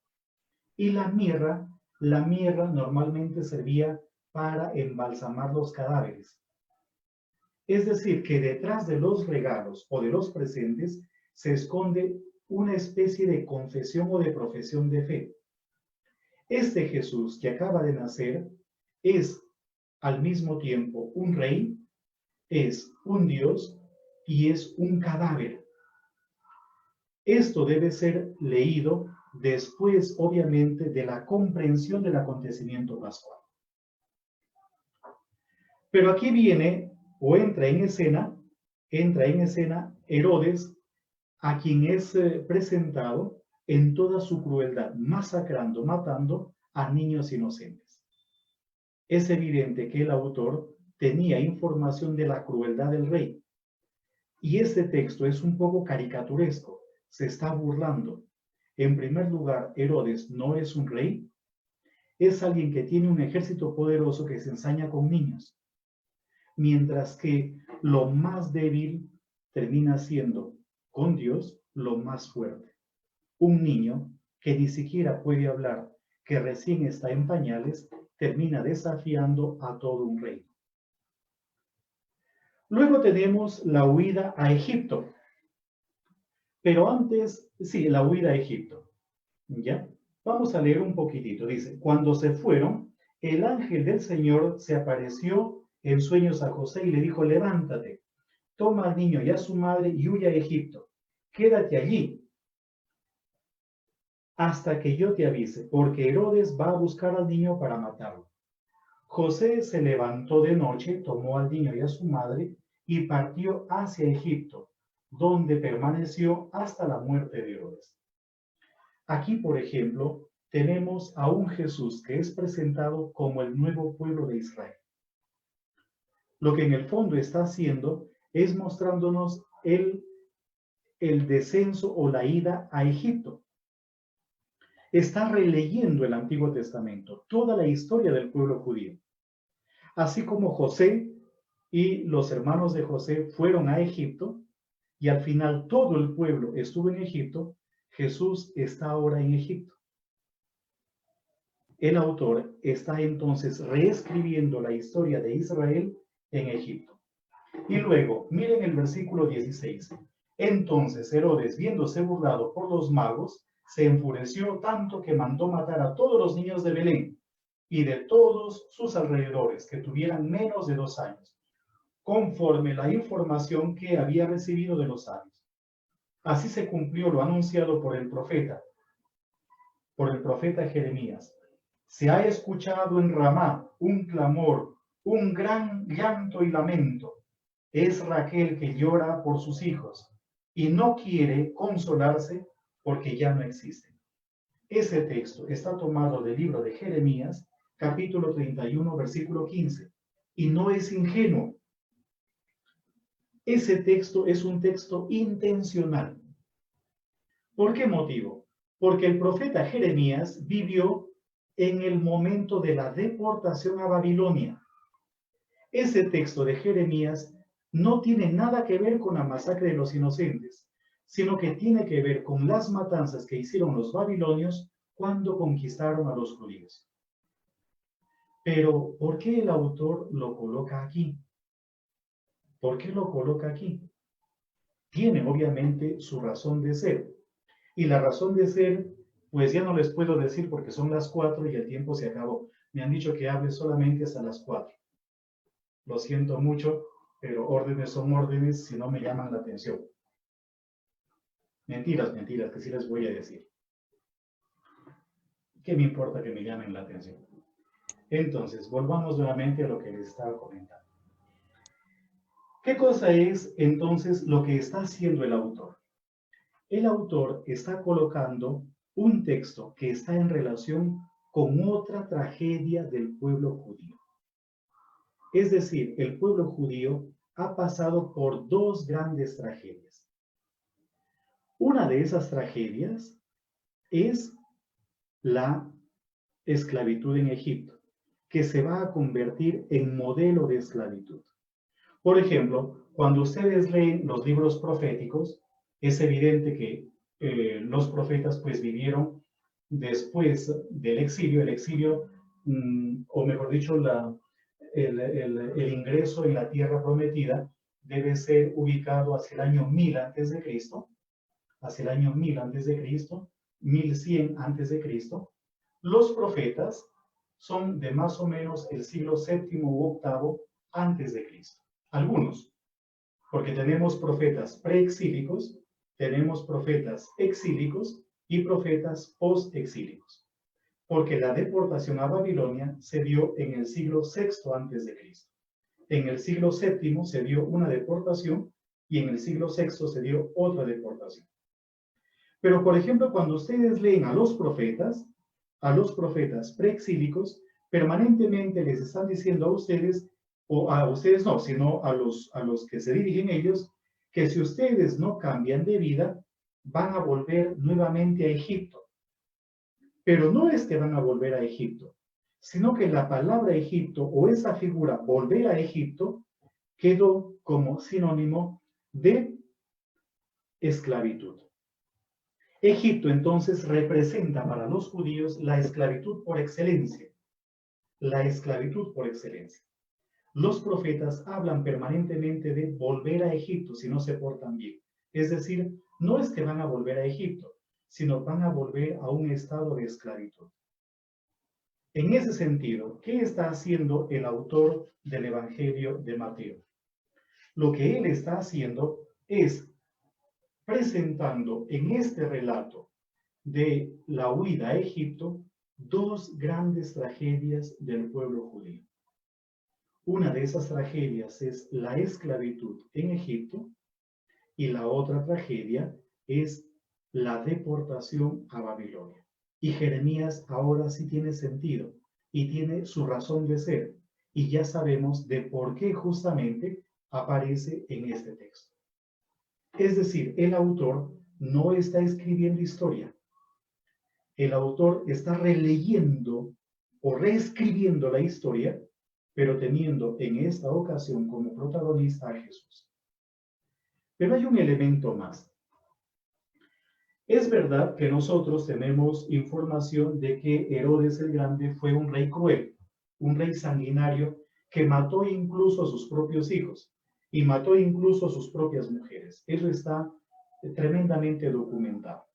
S1: Y la mirra normalmente servía para embalsamar los cadáveres. Es decir, que detrás de los regalos o de los presentes se esconde una especie de confesión o de profesión de fe. Este Jesús que acaba de nacer es al mismo tiempo un rey, es un dios y es un cadáver. Esto debe ser leído después, obviamente, de la comprensión del acontecimiento pascual. Pero aquí viene o entra en escena Herodes, a quien es presentado en toda su crueldad, masacrando, matando a niños inocentes. Es evidente que el autor tenía información de la crueldad del rey. Y este texto es un poco caricaturesco, se está burlando. En primer lugar, Herodes no es un rey, es alguien que tiene un ejército poderoso que se ensaña con niños. Mientras que lo más débil termina siendo, con Dios, lo más fuerte. Un niño que ni siquiera puede hablar, que recién está en pañales, termina desafiando a todo un reino. Luego tenemos la huida a Egipto. Pero antes, sí, la huida a Egipto. ¿Ya? Vamos a leer un poquitito. Dice, cuando se fueron, el ángel del Señor se apareció en sueños a José y le dijo, levántate, toma al niño y a su madre y huye a Egipto. Quédate allí hasta que yo te avise, porque Herodes va a buscar al niño para matarlo. José se levantó de noche, tomó al niño y a su madre y partió hacia Egipto, donde permaneció hasta la muerte de Herodes. Aquí, por ejemplo, tenemos a un Jesús que es presentado como el nuevo pueblo de Israel. Lo que en el fondo está haciendo es mostrándonos el descenso o la ida a Egipto. Está releyendo el Antiguo Testamento, toda la historia del pueblo judío. Así como José y los hermanos de José fueron a Egipto y al final todo el pueblo estuvo en Egipto, Jesús está ahora en Egipto. El autor está entonces reescribiendo la historia de Israel en Egipto. Y luego, miren el versículo 16. Entonces Herodes, viéndose burlado por los magos, se enfureció tanto que mandó matar a todos los niños de Belén y de todos sus alrededores que tuvieran menos de 2 años, conforme la información que había recibido de los sabios. Así se cumplió lo anunciado por el profeta Jeremías. Se ha escuchado en Ramá un clamor, un gran llanto y lamento. Es Raquel que llora por sus hijos y no quiere consolarse porque ya no existen. Ese texto está tomado del libro de Jeremías, capítulo 31, versículo 15, y no es ingenuo. Ese texto es un texto intencional. ¿Por qué motivo? Porque el profeta Jeremías vivió en el momento de la deportación a Babilonia. Ese texto de Jeremías no tiene nada que ver con la masacre de los inocentes, sino que tiene que ver con las matanzas que hicieron los babilonios cuando conquistaron a los judíos. Pero, ¿por qué el autor lo coloca aquí? ¿Por qué lo coloca aquí? Tiene obviamente su razón de ser. Y la razón de ser, pues ya no les puedo decir porque son las 4 y el tiempo se acabó. Me han dicho que hable solamente hasta las 4. Lo siento mucho, pero órdenes son órdenes si no me llaman la atención. Mentiras, mentiras, que sí les voy a decir. ¿Qué me importa que me llamen la atención? Entonces, volvamos nuevamente a lo que les estaba comentando. ¿Qué cosa es entonces lo que está haciendo el autor? El autor está colocando un texto que está en relación con otra tragedia del pueblo judío. Es decir, el pueblo judío ha pasado por 2 grandes tragedias. Una de esas tragedias es la esclavitud en Egipto, que se va a convertir en modelo de esclavitud. Por ejemplo, cuando ustedes leen los libros proféticos, es evidente que los profetas pues vivieron después del exilio, o mejor dicho, el ingreso en la tierra prometida debe ser ubicado hacia el año 1000 antes de Cristo, hacia el año 1000 antes de Cristo, 1100 antes de Cristo. Los profetas son de más o menos el siglo VII u VIII antes de Cristo. Algunos, porque tenemos profetas preexílicos, tenemos profetas exílicos y profetas postexílicos, porque la deportación a Babilonia se dio en el siglo VI antes de Cristo. En el siglo VII se dio una deportación y en el siglo VI se dio otra deportación. Pero, por ejemplo, cuando ustedes leen a los profetas preexílicos, permanentemente les están diciendo a ustedes, o a ustedes no, sino a los que se dirigen ellos, que si ustedes no cambian de vida, van a volver nuevamente a Egipto. Pero no es que van a volver a Egipto, sino que la palabra Egipto o esa figura volver a Egipto quedó como sinónimo de esclavitud. Egipto entonces representa para los judíos la esclavitud por excelencia. La esclavitud por excelencia. Los profetas hablan permanentemente de volver a Egipto si no se portan bien. Es decir, no es que van a volver a Egipto, sino van a volver a un estado de esclavitud. En ese sentido, ¿qué está haciendo el autor del Evangelio de Mateo? Lo que él está haciendo es presentando en este relato de la huida a Egipto dos grandes tragedias del pueblo judío. Una de esas tragedias es la esclavitud en Egipto y la otra tragedia es la deportación a Babilonia. Y Jeremías ahora sí tiene sentido y tiene su razón de ser. Y ya sabemos de por qué justamente aparece en este texto. Es decir, el autor no está escribiendo historia. El autor está releyendo o reescribiendo la historia, pero teniendo en esta ocasión como protagonista a Jesús. Pero hay un elemento más. Es verdad que nosotros tenemos información de que Herodes el Grande fue un rey cruel, un rey sanguinario que mató incluso a sus propios hijos y mató incluso a sus propias mujeres. Eso está tremendamente documentado.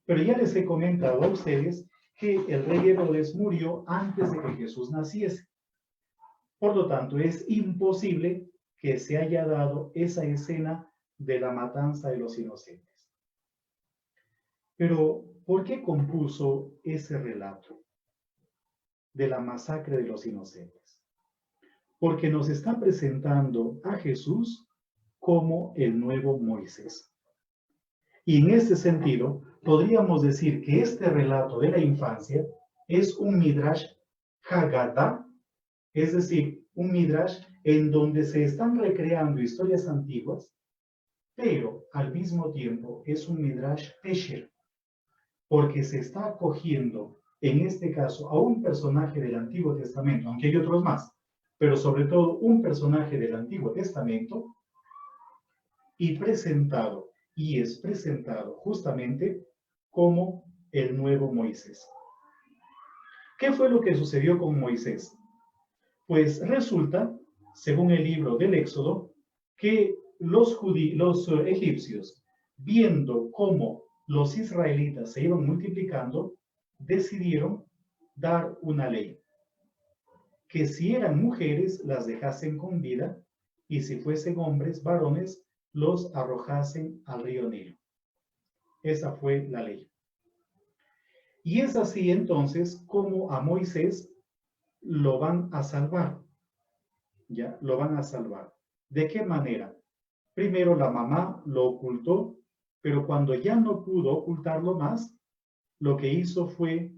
S1: Pero ya les he comentado a ustedes que el rey Herodes murió antes de que Jesús naciese. Por lo tanto, es imposible que se haya dado esa escena de la matanza de los inocentes. Pero, ¿por qué compuso ese relato de la masacre de los inocentes? Porque nos está presentando a Jesús como el nuevo Moisés. Y en ese sentido, podríamos decir que este relato de la infancia es un Midrash Haggadah, es decir, un Midrash en donde se están recreando historias antiguas, pero al mismo tiempo es un Midrash Pesher, porque se está acogiendo, en este caso, a un personaje del Antiguo Testamento, aunque hay otros más, pero sobre todo un personaje del Antiguo Testamento, y es presentado justamente como el nuevo Moisés. ¿Qué fue lo que sucedió con Moisés? Pues resulta, según el libro del Éxodo, que los egipcios, viendo cómo los israelitas se iban multiplicando, decidieron dar una ley, que si eran mujeres las dejasen con vida y si fuesen hombres, varones, los arrojasen al río Nilo. Esa fue la ley. Y es así entonces como a Moisés lo van a salvar. Ya, lo van a salvar. ¿De qué manera? Primero la mamá lo ocultó, pero cuando ya no pudo ocultarlo más, lo que hizo fue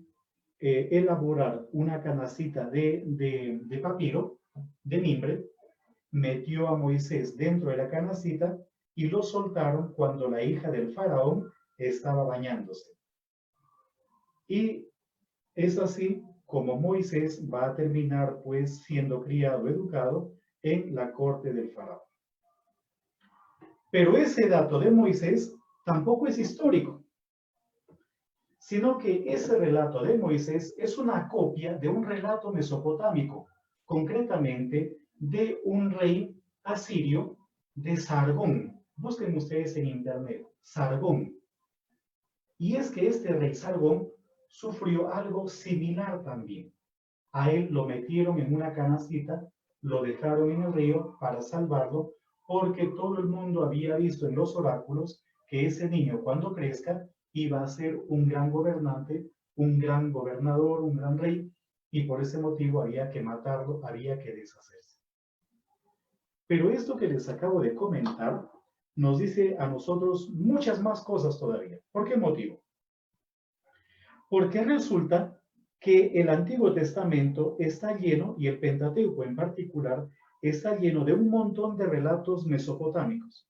S1: elaborar una canacita de papiro, de mimbre, metió a Moisés dentro de la canacita y lo soltaron cuando la hija del faraón estaba bañándose. Y es así como Moisés va a terminar pues siendo criado, educado en la corte del faraón. Pero ese dato de Moisés tampoco es histórico, sino que ese relato de Moisés es una copia de un relato mesopotámico, concretamente de un rey asirio de Sargón. Busquen ustedes en internet, Sargón. Y es que este rey Sargón sufrió algo similar también. A él lo metieron en una canastita, lo dejaron en el río para salvarlo, porque todo el mundo había visto en los oráculos que ese niño cuando crezca iba a ser un gran gobernante, un gran gobernador, un gran rey, y por ese motivo había que matarlo, había que deshacerse. Pero esto que les acabo de comentar nos dice a nosotros muchas más cosas todavía. ¿Por qué motivo? Porque resulta que el Antiguo Testamento está lleno, y el Pentateuco en particular, está lleno de un montón de relatos mesopotámicos.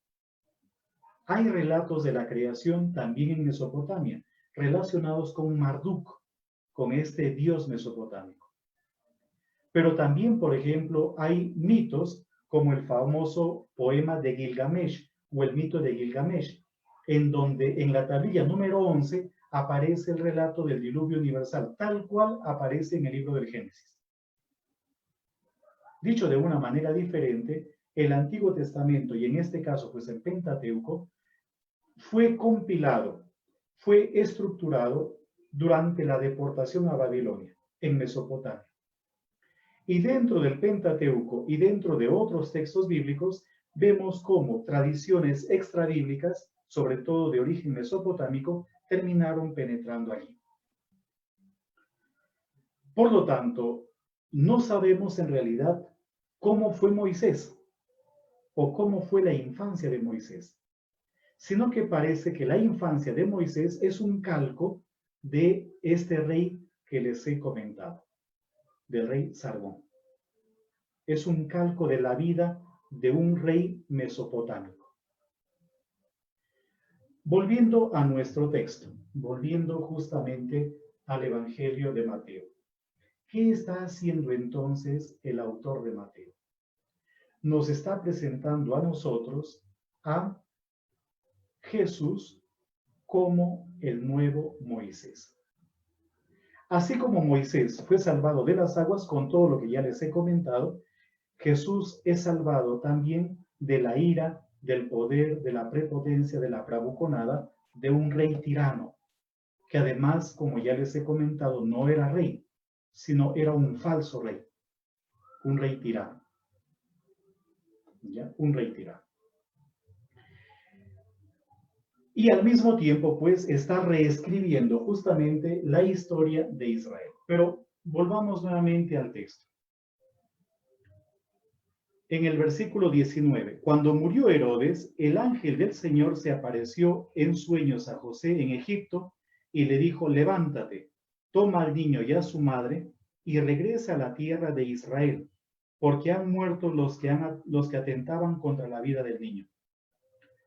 S1: Hay relatos de la creación también en Mesopotamia, relacionados con Marduk, con este dios mesopotámico. Pero también, por ejemplo, hay mitos como el famoso poema de Gilgamesh o el mito de Gilgamesh, en donde en la tablilla número 11 aparece el relato del diluvio universal, tal cual aparece en el libro del Génesis. Dicho de una manera diferente, el Antiguo Testamento, y en este caso pues el Pentateuco, fue compilado, fue estructurado durante la deportación a Babilonia, en Mesopotamia. Y dentro del Pentateuco y dentro de otros textos bíblicos, vemos cómo tradiciones extrabíblicas, sobre todo de origen mesopotámico, terminaron penetrando allí. Por lo tanto, no sabemos en realidad cómo fue Moisés o cómo fue la infancia de Moisés, sino que parece que la infancia de Moisés es un calco de este rey que les he comentado, del rey Sargón. Es un calco de la vida de un rey mesopotámico. Volviendo a nuestro texto, volviendo justamente al Evangelio de Mateo. ¿Qué está haciendo entonces el autor de Mateo? Nos está presentando a nosotros a Jesús como el nuevo Moisés. Así como Moisés fue salvado de las aguas con todo lo que ya les he comentado, Jesús es salvado también de la ira, del poder, de la prepotencia, de la bravuconada de un rey tirano, que además, como ya les he comentado, no era rey, sino era un falso rey, un rey tirano. ¿Ya? Un rey tirano. Y al mismo tiempo, pues, está reescribiendo justamente la historia de Israel. Pero volvamos nuevamente al texto. En el versículo 19, cuando murió Herodes, el ángel del Señor se apareció en sueños a José en Egipto y le dijo, levántate, toma al niño y a su madre y regresa a la tierra de Israel, porque han muerto los que atentaban contra la vida del niño.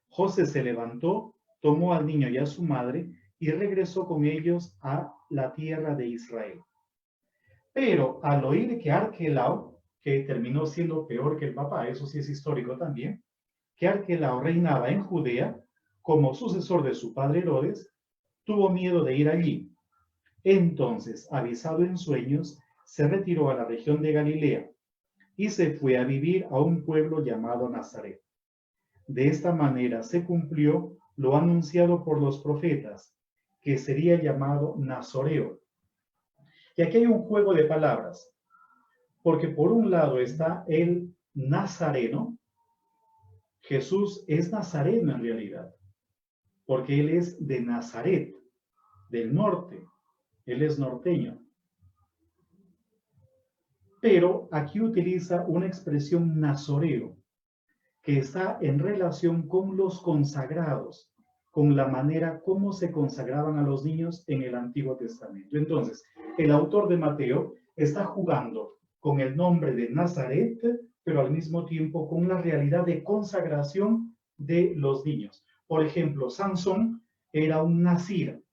S1: José se levantó, tomó al niño y a su madre y regresó con ellos a la tierra de Israel. Pero al oír que Arquelao, que terminó siendo peor que el papá, eso sí es histórico también, que Arquelao reinaba en Judea como sucesor de su padre Herodes, tuvo miedo de ir allí. Entonces, avisado en sueños, se retiró a la región de Galilea y se fue a vivir a un pueblo llamado Nazaret. De esta manera se cumplió lo anunciado por los profetas, que sería llamado Nazoreo. Y aquí hay un juego de palabras, porque por un lado está el nazareno. Jesús es nazareno en realidad, porque él es de Nazaret, del norte, él es norteño. Pero aquí utiliza una expresión nazoreo, que está en relación con los consagrados, con la manera como se consagraban a los niños en el Antiguo Testamento. Entonces, el autor de Mateo está jugando con el nombre de Nazaret, pero al mismo tiempo con la realidad de consagración de los niños. Por ejemplo, Sansón era un nazir.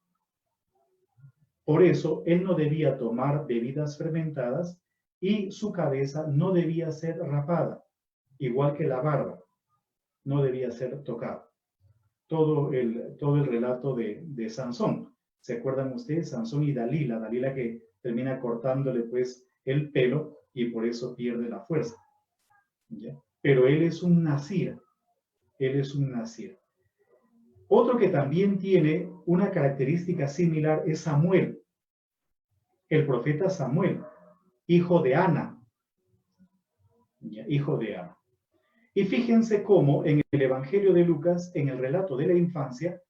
S1: Por eso, él no debía tomar bebidas fermentadas y su cabeza no debía ser rapada, igual que la barba, no debía ser tocada. Todo el relato de Sansón. ¿Se acuerdan ustedes? Sansón y Dalila que termina cortándole pues el pelo y por eso pierde la fuerza. ¿Ya? Pero él es un nazir. Él es un nazir. Otro que también tiene una característica similar es Samuel, el profeta Samuel, hijo de Ana. ¿Ya? Hijo de Ana. Y fíjense cómo en el Evangelio de Lucas, en el relato de la infancia,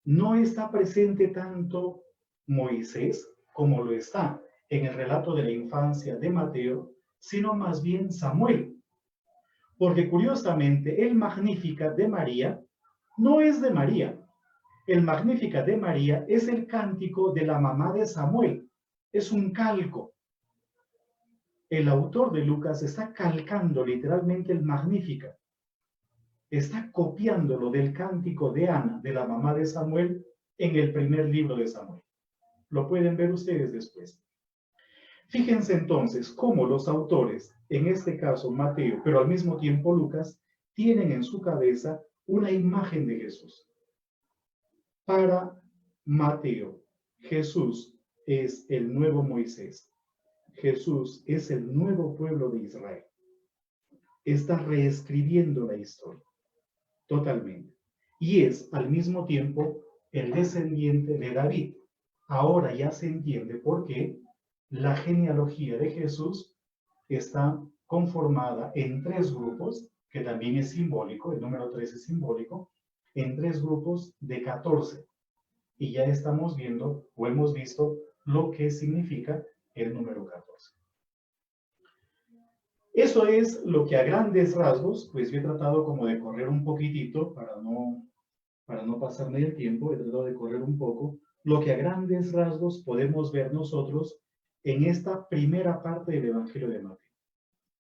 S1: no está presente tanto Moisés como lo está en el relato de la infancia de Mateo, sino más bien Samuel. Porque curiosamente el Magníficat de María no es de María. El Magníficat de María es el cántico de la mamá de Samuel. Es un calco. El autor de Lucas está calcando literalmente el Magníficat. Está copiándolo del cántico de Ana, de la mamá de Samuel, en el primer libro de Samuel. Lo pueden ver ustedes después. Fíjense entonces cómo los autores, en este caso Mateo, pero al mismo tiempo Lucas, tienen en su cabeza una imagen de Jesús. Para Mateo, Jesús es el nuevo Moisés. Jesús es el nuevo pueblo de Israel. Está reescribiendo la historia. Totalmente. Y es al mismo tiempo el descendiente de David. Ahora ya se entiende por qué la genealogía de Jesús está conformada en 3 grupos, que también es simbólico, el número 3 es simbólico, en 3 grupos de 14. y ya estamos viendo o hemos visto lo que significa el número 14. Eso es lo que a grandes rasgos, pues yo he tratado como de correr un poquitito para no pasarme el tiempo, he tratado de correr un poco, lo que a grandes rasgos podemos ver nosotros en esta primera parte del Evangelio de Mateo.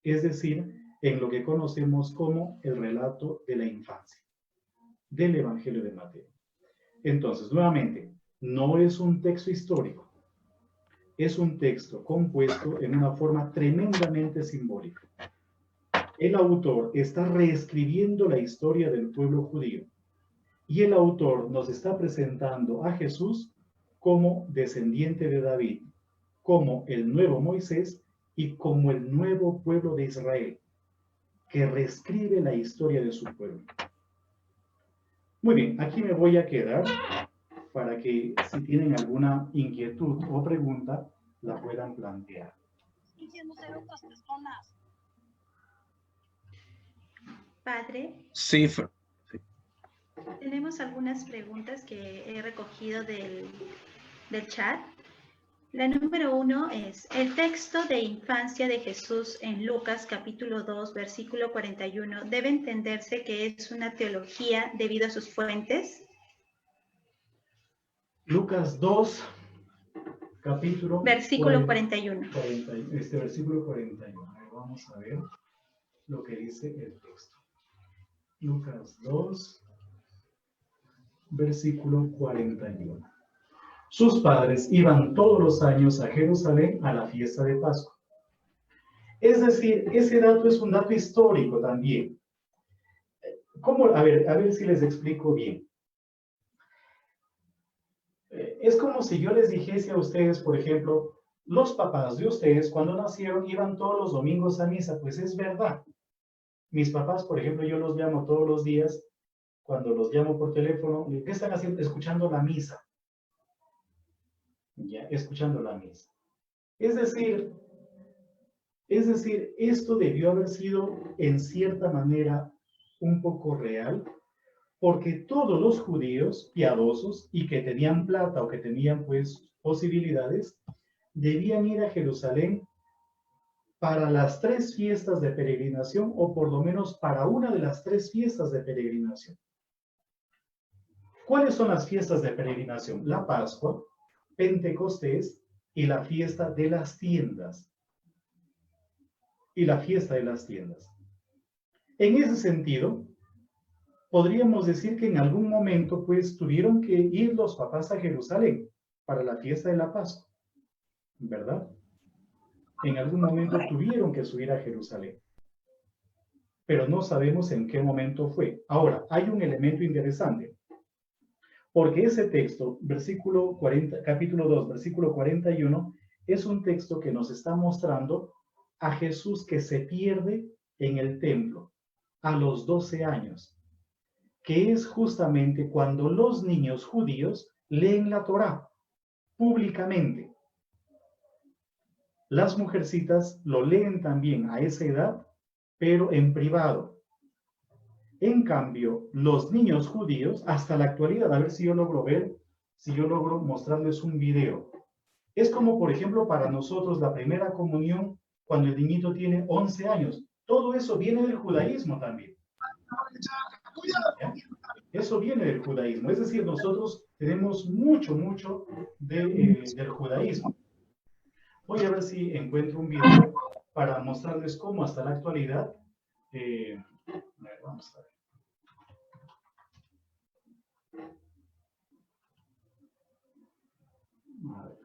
S1: Es decir, en lo que conocemos como el relato de la infancia del Evangelio de Mateo. Entonces, nuevamente, no es un texto histórico, es un texto compuesto en una forma tremendamente simbólica. El autor está reescribiendo la historia del pueblo judío y el autor nos está presentando a Jesús como descendiente de David, como el nuevo Moisés y como el nuevo pueblo de Israel, que reescribe la historia de su pueblo. Muy bien, aquí me voy a quedar para que si tienen alguna inquietud o pregunta, la puedan plantear.
S2: Padre,
S3: Sí,
S2: tenemos algunas preguntas que he recogido del chat. La número 1 es, el texto de infancia de Jesús en Lucas capítulo 2, versículo 41, ¿debe entenderse que es una teología debido a sus fuentes?
S1: Lucas 2, capítulo...
S2: Versículo 41.
S1: Versículo 41. Vamos a ver lo que dice el texto. Lucas 2, versículo 41. Sus padres iban todos los años a Jerusalén a la fiesta de Pascua. Es decir, ese dato es un dato histórico también. ¿Cómo? A ver si les explico bien. Es como si yo les dijese a ustedes, por ejemplo, los papás de ustedes cuando nacieron iban todos los domingos a misa. Pues es verdad. Mis papás, por ejemplo, yo los llamo todos los días, cuando los llamo por teléfono, ¿qué están haciendo? Escuchando la misa. Ya, escuchando la misa. Es decir, esto debió haber sido en cierta manera un poco real, porque todos los judíos piadosos y que tenían plata o que tenían pues posibilidades, debían ir a Jerusalén para las 3 fiestas de peregrinación o por lo menos para una de las 3 fiestas de peregrinación. ¿Cuáles son las fiestas de peregrinación? La Pascua, Pentecostés y la fiesta de las tiendas. Y la fiesta de las tiendas. En ese sentido, podríamos decir que en algún momento, pues, tuvieron que ir los papás a Jerusalén para la fiesta de la Pascua, ¿verdad? En algún momento tuvieron que subir a Jerusalén, pero no sabemos en qué momento fue. Ahora, hay un elemento interesante, porque ese texto, versículo 40, capítulo 2, versículo 41, es un texto que nos está mostrando a Jesús que se pierde en el templo a los 12 años, que es justamente cuando los niños judíos leen la Torá públicamente. Las mujercitas lo leen también a esa edad, pero en privado. En cambio, los niños judíos, hasta la actualidad, a ver si yo logro ver, si yo logro mostrarles un video. Es como, por ejemplo, para nosotros la primera comunión cuando el niñito tiene 11 años. Todo eso viene del judaísmo también. ¿Ya? Eso viene del judaísmo. Es decir, nosotros tenemos mucho del judaísmo. Voy a ver si encuentro un video para mostrarles cómo hasta la actualidad. A ver, vamos a ver. A ver.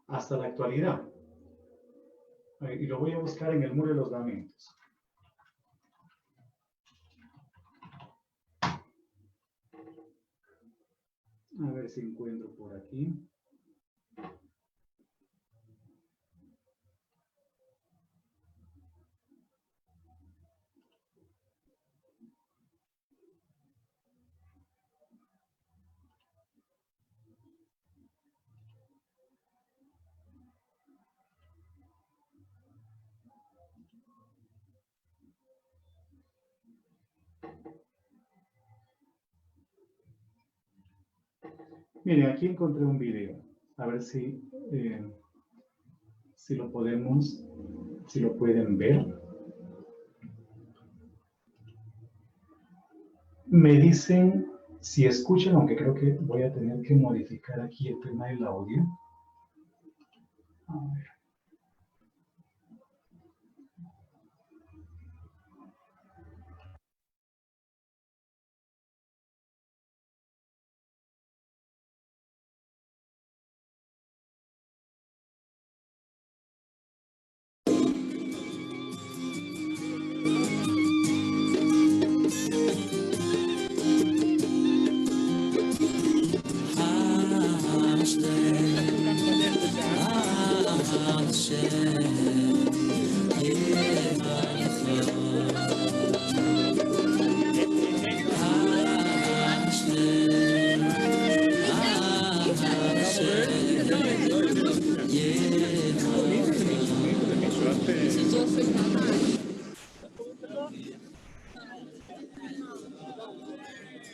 S1: Hasta la actualidad. Y lo voy a buscar en el Muro de los Lamentos. A ver si encuentro por aquí. Miren, aquí encontré un video. A ver si lo podemos, si lo pueden ver. Me dicen si escuchan, aunque creo que voy a tener que modificar aquí el tema del audio. A ver.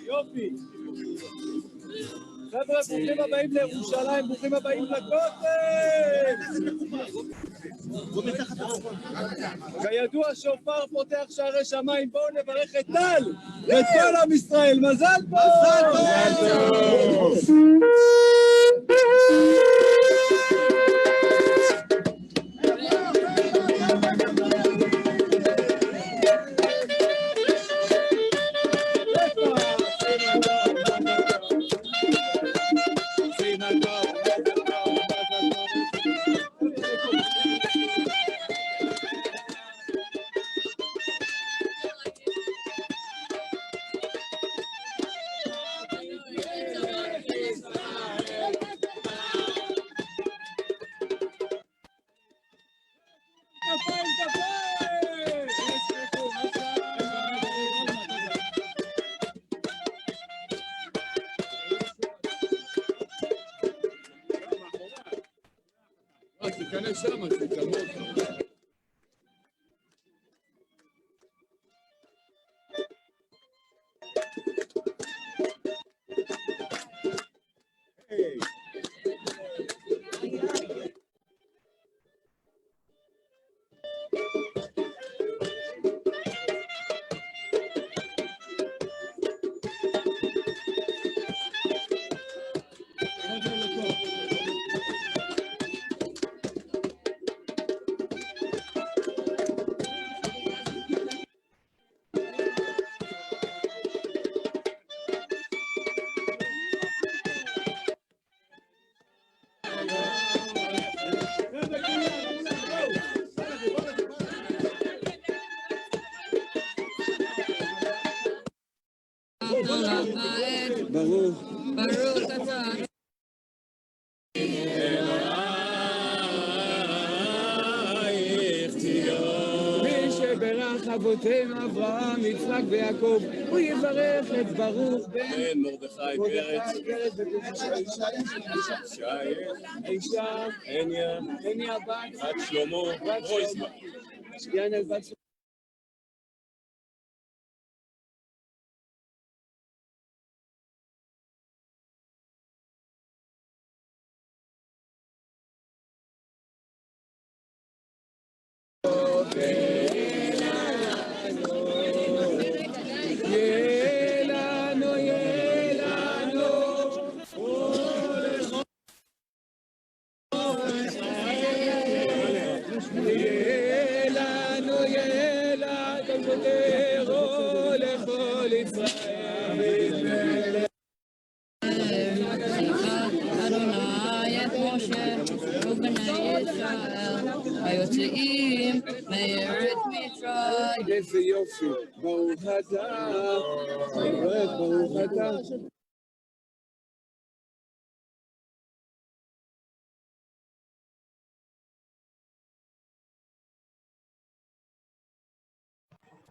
S3: יופי. חבר'ה, ברוכים הבאים לירושלים, ברוכים הבאים לכותל! כידוע, שופר פותח שערי שמיים, בואו נברך את טל ואת כל עם ישראל, מזל טוב! מזל טוב! תיכנס שם, תתקמות. ברוך. ברוך אתה. מי שברך אבותינו אברהם, יצחק ויעקב, הוא יברך את ברוך בן מרדכי פרץ, אישה, הניה בת שלמה, רויזמן. איזה יופי, ברוך אתה, ברוך אתה.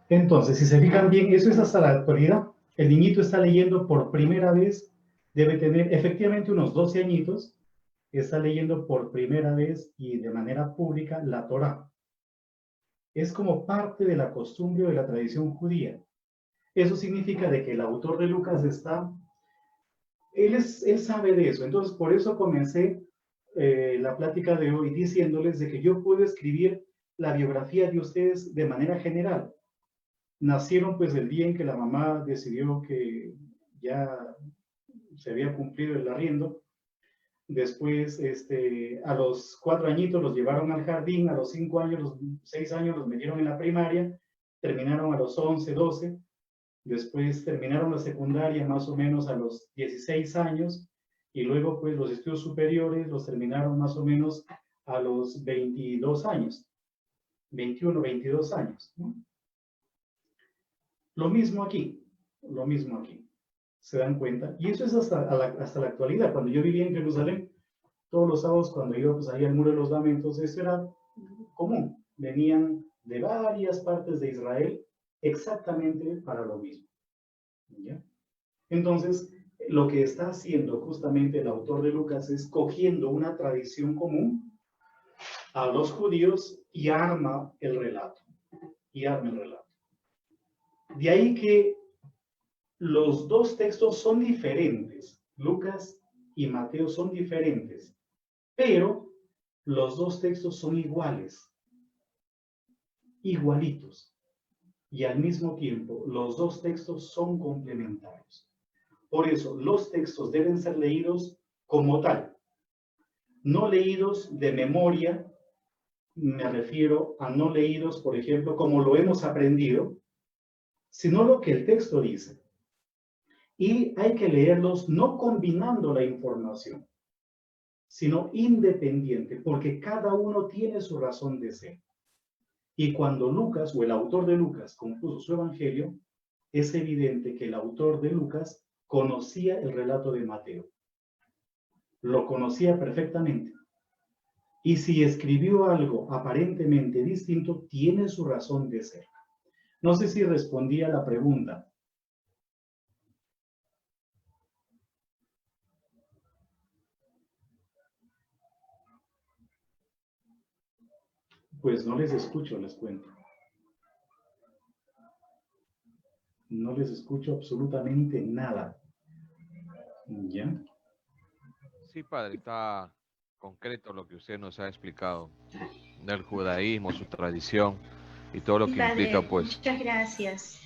S1: Entonces, si se fijan bien, eso es hasta la actualidad. El niñito está leyendo por primera vez, debe tener efectivamente unos 12 añitos, está leyendo por primera vez y de manera pública la Torá. Es como parte de la costumbre o de la tradición judía. Eso significa de que el autor de Lucas está Él sabe de eso. Entonces, por eso comencé la plática de hoy diciéndoles de que yo puedo escribir la biografía de ustedes de manera general. Nacieron pues el día en que la mamá decidió que ya se había cumplido el arriendo. Después, a los 4 añitos los llevaron al jardín, a los 5 años, los 6 años los metieron en la primaria, terminaron a los 11, 12, después terminaron la secundaria más o menos a los 16 años, y luego pues los estudios superiores los terminaron más o menos a los 22 años, 21, 22 años, ¿no? Lo mismo aquí, se dan cuenta, y eso es hasta la actualidad. Cuando yo vivía en Jerusalén, todos los sábados cuando iba pues ahí al Muro de los Lamentos, eso era común, venían de varias partes de Israel exactamente para lo mismo, ¿ya? Entonces, lo que está haciendo justamente el autor de Lucas es cogiendo una tradición común a los judíos y arma el relato, De ahí que los dos textos son diferentes, Lucas y Mateo son diferentes, pero los dos textos son iguales, igualitos, y al mismo tiempo los dos textos son complementarios. Por eso, los textos deben ser leídos como tal, no leídos de memoria. Me refiero a no leídos, por ejemplo, como lo hemos aprendido, sino lo que el texto dice. Y hay que leerlos no combinando la información, sino independiente, porque cada uno tiene su razón de ser. Y cuando Lucas, o el autor de Lucas, compuso su evangelio, es evidente que el autor de Lucas conocía el relato de Mateo. Lo conocía perfectamente. Y si escribió algo aparentemente distinto, tiene su razón de ser. No sé si respondí a la pregunta. Pues no les escucho, les cuento. No les escucho absolutamente nada. ¿Ya?
S4: Sí, padre, está concreto lo que usted nos ha explicado del judaísmo, su tradición y todo lo que
S2: Padre,
S4: implica, pues.
S2: muchas gracias.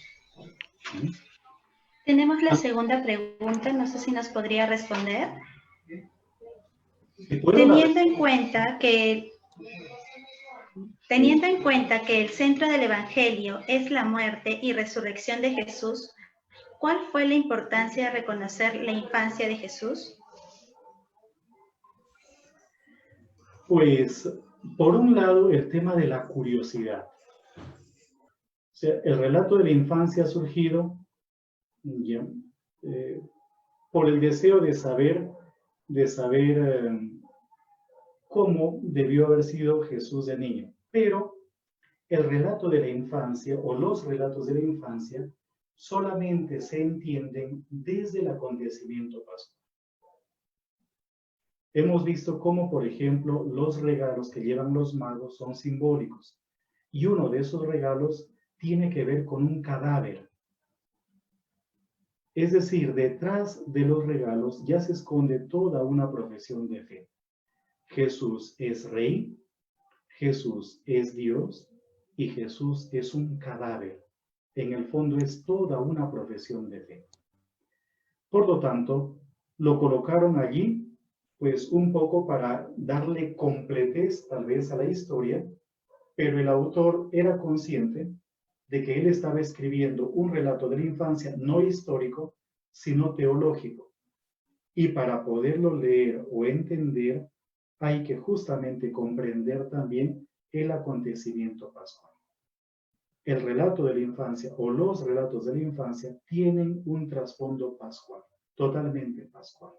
S1: ¿Sí?
S2: Tenemos la segunda pregunta, no sé si nos podría responder. Teniendo en cuenta que el centro del Evangelio es la muerte y resurrección de Jesús, ¿cuál fue la importancia de reconocer la infancia de Jesús?
S1: Pues, por un lado, el tema de la curiosidad. O sea, el relato de la infancia ha surgido ¿ya? Por el deseo de saber cómo debió haber sido Jesús de niño. Pero el relato de la infancia o los relatos de la infancia solamente se entienden desde el acontecimiento pascual. Hemos visto cómo, por ejemplo, los regalos que llevan los magos son simbólicos. Y uno de esos regalos tiene que ver con un cadáver. Es decir, detrás de los regalos ya se esconde toda una profesión de fe. Jesús es rey, Jesús es Dios y Jesús es un cadáver. En el fondo es toda una profesión de fe. Por lo tanto, lo colocaron allí, pues un poco para darle completez tal vez a la historia, pero el autor era consciente de que él estaba escribiendo un relato de la infancia no histórico, sino teológico. Y para poderlo leer o entender, hay que justamente comprender también el acontecimiento pascual. El relato de la infancia o los relatos de la infancia tienen un trasfondo pascual, totalmente pascual.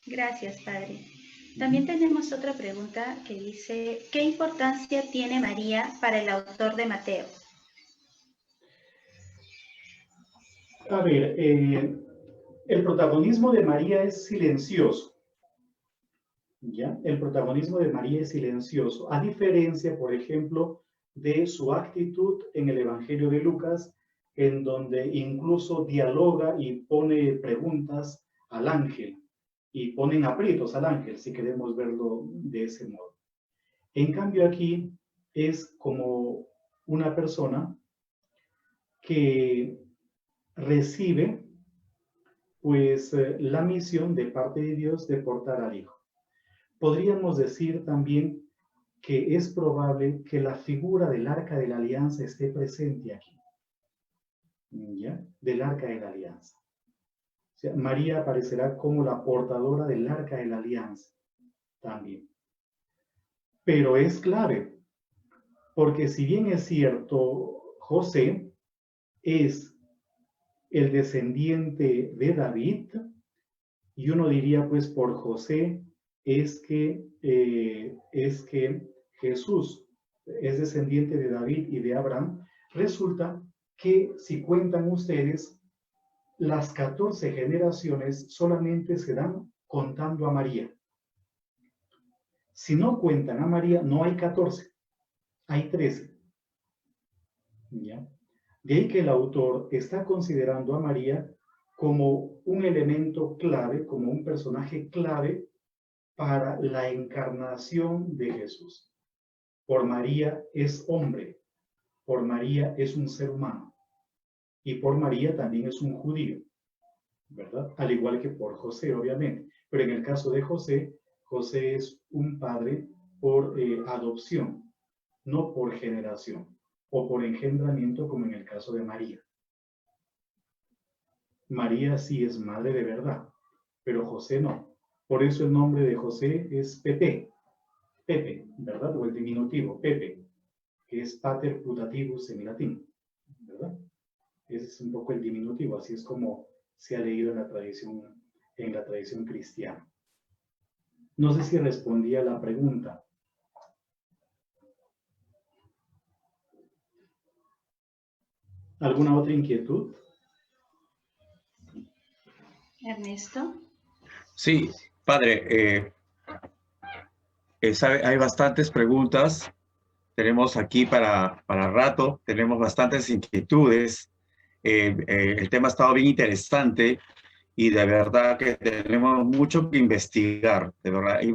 S2: Gracias, padre. También tenemos otra pregunta que dice, ¿qué importancia tiene María para el autor de Mateo?
S1: A ver, el protagonismo de María es silencioso. ¿Ya? El protagonismo de María es silencioso, a diferencia, por ejemplo, de su actitud en el Evangelio de Lucas, en donde incluso dialoga y pone preguntas al ángel y ponen aprietos al ángel, si queremos verlo de ese modo. En cambio aquí es como una persona que recibe pues la misión de parte de Dios de portar al Hijo. Podríamos decir también que es probable que la figura del Arca de la Alianza esté presente aquí, ¿ya? Del Arca de la Alianza. O sea, María aparecerá como la portadora del Arca de la Alianza también. Pero es clave, porque si bien es cierto, José es el descendiente de David, y uno diría pues por José es que Jesús es descendiente de David y de Abraham. Resulta que si cuentan ustedes, las 14 generaciones solamente se dan contando a María. Si no cuentan a María, no hay 14, hay 13. ¿Ya? De ahí que el autor está considerando a María como un elemento clave, como un personaje clave para la encarnación de Jesús. Por María es hombre, por María es un ser humano, y por María también es un judío, ¿verdad? Al igual que por José, obviamente. Pero en el caso de José, José es un padre por adopción, no por generación, o por engendramiento como en el caso de María. María sí es madre de verdad, pero José no. Por eso el nombre de José es Pepe, ¿verdad? O el diminutivo, Pepe, que es pater putativus en latín, ¿verdad? Ese es un poco el diminutivo, así es como se ha leído en la tradición cristiana. No sé si respondí a la pregunta. ¿Alguna otra inquietud?
S2: Ernesto.
S5: Sí, padre, hay bastantes preguntas. Tenemos aquí para rato, tenemos bastantes inquietudes. El tema ha estado bien interesante y de verdad que tenemos mucho que investigar. De verdad, hay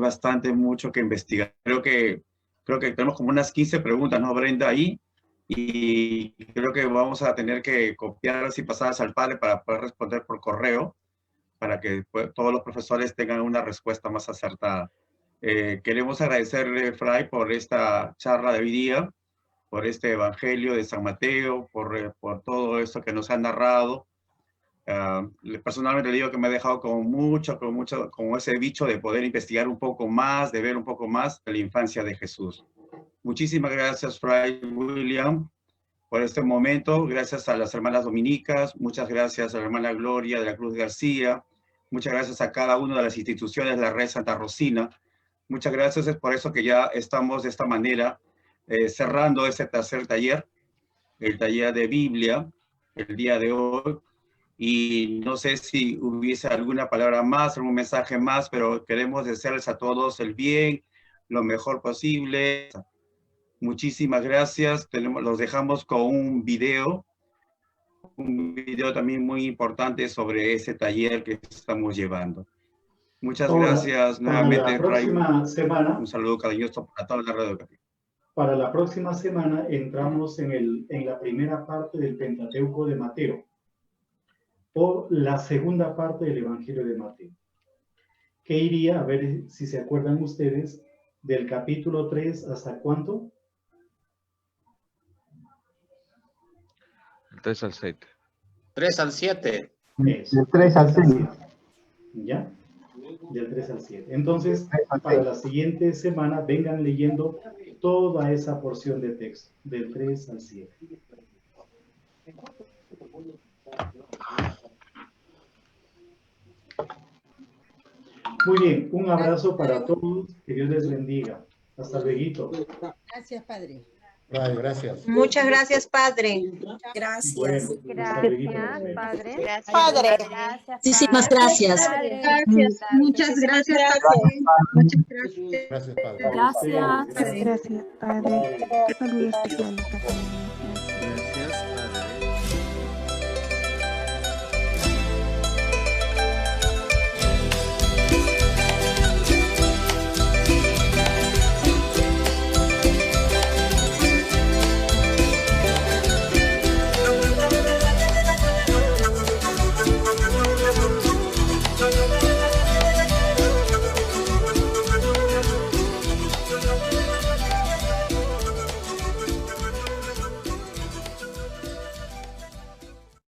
S5: mucho que investigar. Creo que tenemos como unas 15 preguntas, ¿no, Brenda? Ahí. Y creo que vamos a tener que copiarlas y pasarlas al padre para poder responder por correo, para que todos los profesores tengan una respuesta más acertada. Queremos agradecerle, Fray, por esta charla de hoy día, por este Evangelio de San Mateo, por todo esto que nos han narrado. Personalmente le digo que me ha dejado como ese bicho de poder investigar un poco más, de ver un poco más de la infancia de Jesús. Muchísimas gracias, Fray William, por este momento. Gracias a las hermanas dominicas, muchas gracias a la hermana Gloria de la Cruz García, muchas gracias a cada una de las instituciones de la Red Santa Rosina. Muchas gracias, es por eso que ya estamos de esta manera cerrando ese tercer taller, el taller de Biblia, el día de hoy. Y no sé si hubiese alguna palabra más, algún mensaje más, pero queremos desearles a todos el bien, lo mejor posible. Muchísimas gracias. Los dejamos con un video también muy importante sobre ese taller que estamos llevando. Muchas gracias nuevamente.
S1: La próxima semana,
S5: un saludo cariñoso para toda la red educativa.
S1: Para la próxima semana entramos en la primera parte del Pentateuco de Mateo, o la segunda parte del Evangelio de Mateo, que iría, a ver si se acuerdan ustedes, del capítulo 3 hasta ¿cuánto?
S4: El 3 al 7.
S6: 3 al 7.
S1: Eso, del 3 al 7. ¿Ya? Del 3 al 7. Entonces, para la siguiente semana, vengan leyendo toda esa porción de texto, del 3 al 7. Muy bien, un abrazo para todos, que Dios les bendiga. Hasta luego.
S7: Gracias, padre.
S8: Vale, gracias.
S9: Muchas gracias, padre.
S7: Gracias.
S1: Bueno,
S10: Gracias, padre.
S9: Gracias, padre.
S10: Muchísimas gracias.
S9: Gracias. Muchas gracias, padre. Muchas gracias.
S8: Gracias, padre.
S10: Gracias.
S11: Gracias, padre. Saludos especiales.
S6: Gracias, padre.